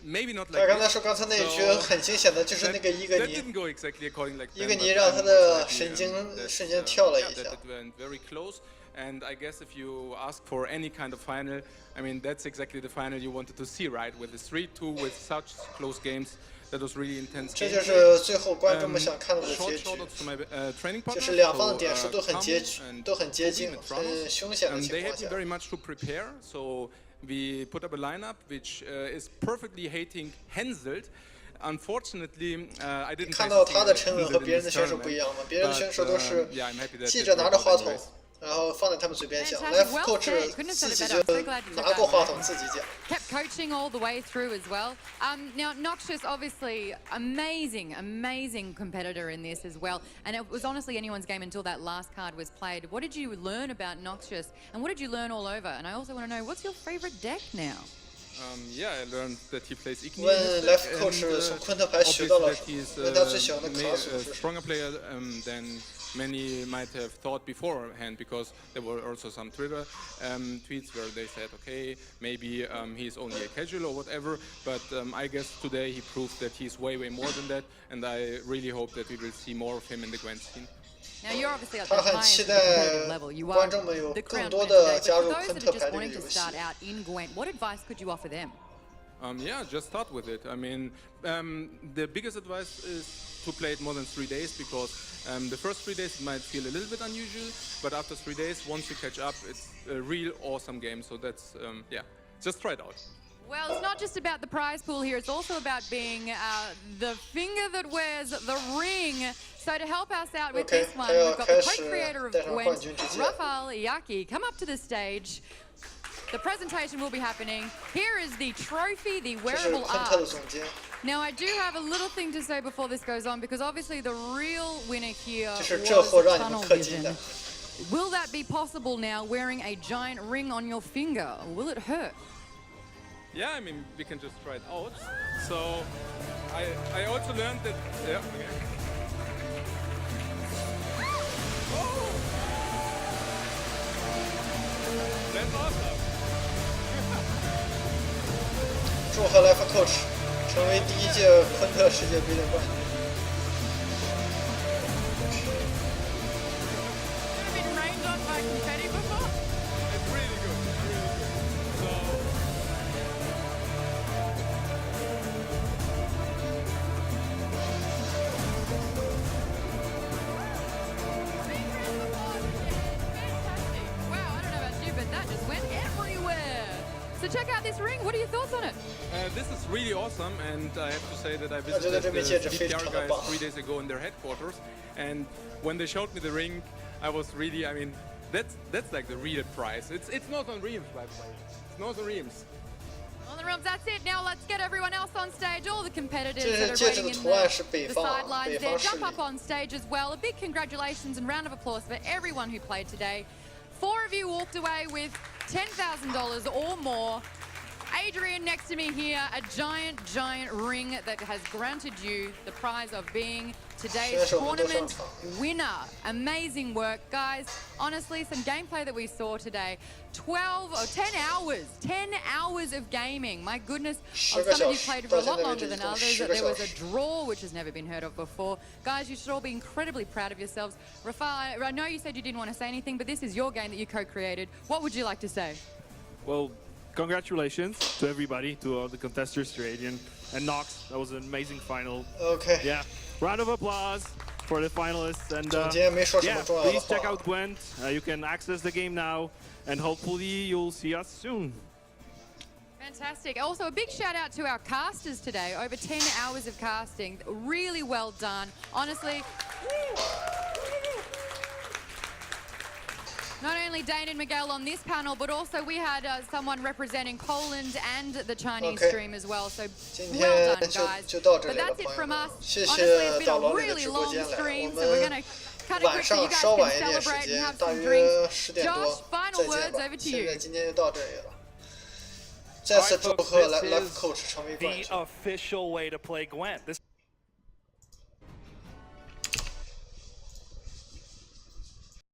Maybe not 他 like 刚才 this. 说刚才那一局 So 很惊险的，就是那个伊格 that 尼 didn't，go exactly according like 伊 plan, 格 but 尼让他 I'm 的 most 神 happy, 经 that, 瞬间跳了 yeah, 一下 that。it went very close. And I guess if you ask for any kind of final, I mean, that's exactly the final you wanted to see, right? With the 3-2, with such close games, That was really intense. 这就是最后观众们想看到的结 Short 局， shout outs to my training 就 partners. 是两方的 So, 点数都很 Tom 接 and 都很接近， Toby 很凶险的 They 情 helped 况 me 下。 very much to prepare. So we put up a lineup which is perfectly hating Henselt. Unfortunately, I didn't 看到他的 use 沉稳 it 和 in 别人的 this 选手不一 tournament. 样嘛，别人的选手都是 Yeah, I'm happy that 记 they 着拿着 proved 话 it 筒 anyways.，然后放在他们嘴边讲。 Fantastic. Life Well coach said. Couldn't have 自 said 己 it 就 better. I'm so glad you said 拿过 that. 话筒自己讲。 Kept coaching all the way through as well. Now, Noxious, obviously, amazing competitor in this as well. And it was honestly anyone's game until that last card was played. What did you learn about Noxious? And what did you learn all over? And I also want to know, what's your favorite deck now? Yeah, I learned that he plays Igni. 问 Life Coach 从昆特牌学到了什么？问他最喜欢的卡数是什么？ stronger player than many might have thought beforehand, because there were also some Twitter tweets where they said, okay, maybe he's only a casual or whatever, but I guess today he proved that he's way more than that, and I really hope that we will see more of him in the grand scene. Now, you're obviously at the 他很 highest 期待 competitive level. You are 观众们有 the 更 crown 多 winner 的 today. 加 But 入 for those 昆 that 特 are 牌 just 这个 wanting 游 to 戏。 start out in Gwent, what advice could you offer them? Yeah, just start with it. I mean, the biggest advice is to play it more than 3 days, because the first 3 days might feel a little bit unusual, but after 3 days, once you catch up, it's a real awesome game. So that's, yeah, just try it out. Well, it's not just about the prize pool here. It's also about being the finger that wears the ring. So to help us out with this one, we've got the co-creator of Gwent, Rafael Iaki. Come up to the stage. The presentation will be happening. Here is the trophy, the 这是 wearable 昆特的 art. 总监， Now, I do have a little thing to say before this goes on, because obviously the real winner here 就 was 是这货让你们 Tunnel 氪金 Vision. 的。 Will that be possible now, wearing a giant ring on your finger? Will it hurt? Yeah, I mean, we can just try it out. So I also learned that, yeah, okay. Oh! That's awesome. 祝贺 Life Coach 成为第一届昆特世界杯的冠军。 Have you been rained on by confetti before? It's really good, really good. So, Wow, I don't know about you, but that just went everywhere. So check out this ring. What are your thoughts on it? this is really awesome, and I have to say that I 觉得 visited 这 the 枚戒指非常 CPR 的 guys 棒。 3 days ago in their headquarters, and when they showed me the ring, I was really, I mean, that's like the real prize. It's not on Reams, by the way. It's not on Reams. On the realms, that's it. Now let's get everyone else on stage, all the competitors 这 that 是 are 戒指 waiting 的 in 图案是北 the 方 sidelines 北 there. 方势 Jump 力 up。on stage as well. A big congratulations and round of applause for everyone who played today. 4 of you walked away with $10,000 or more. Adrian next to me here, a giant ring that has granted you the prize of being today's tournament winner. Amazing work, guys. Honestly, some gameplay that we saw today. 10 hours of gaming. My goodness, some of you played for a lot longer than others. There was a draw, which has never been heard of before. Guys, you should all be incredibly proud of yourselves. Rafael, I know you said you didn't want to say anything, but this is your game that you co-created. What would you like to say? Well, congratulations to everybody, to all the contestants, to Adrian and Nox. That was an amazing final. OK， Yeah, round of applause for the finalists. And 总监没说什 yeah, 么重要的 please check 话 out。Gwent. You can access the game now, and hopefully you'll see us soon. Fantastic. Also, a big shout out to our casters today. Over 10 hours of casting. Really well done. Honestly, not only Dane and Miguel on this panel, but also we had someone representing Poland and the Chinese Okay. stream as well. So 今 well 天 done, guys. 就到这 But 里了， that's it 朋友 from 们 us.。谢 Honestly, 谢 it's been 大 a 老李的 really 直播 long 间来，我 stream, so we're 们 going to cut it 晚 quick so you 上 guys 稍 can 晚一点时 celebrate and 间， have 大 some 约 drinks. 10点 Josh, 多 final 再见 words 吧。 over to 现在 you. 今天就到这里了。再次祝贺 Life Coach 成为冠 The 军。 official way to play Gwent. This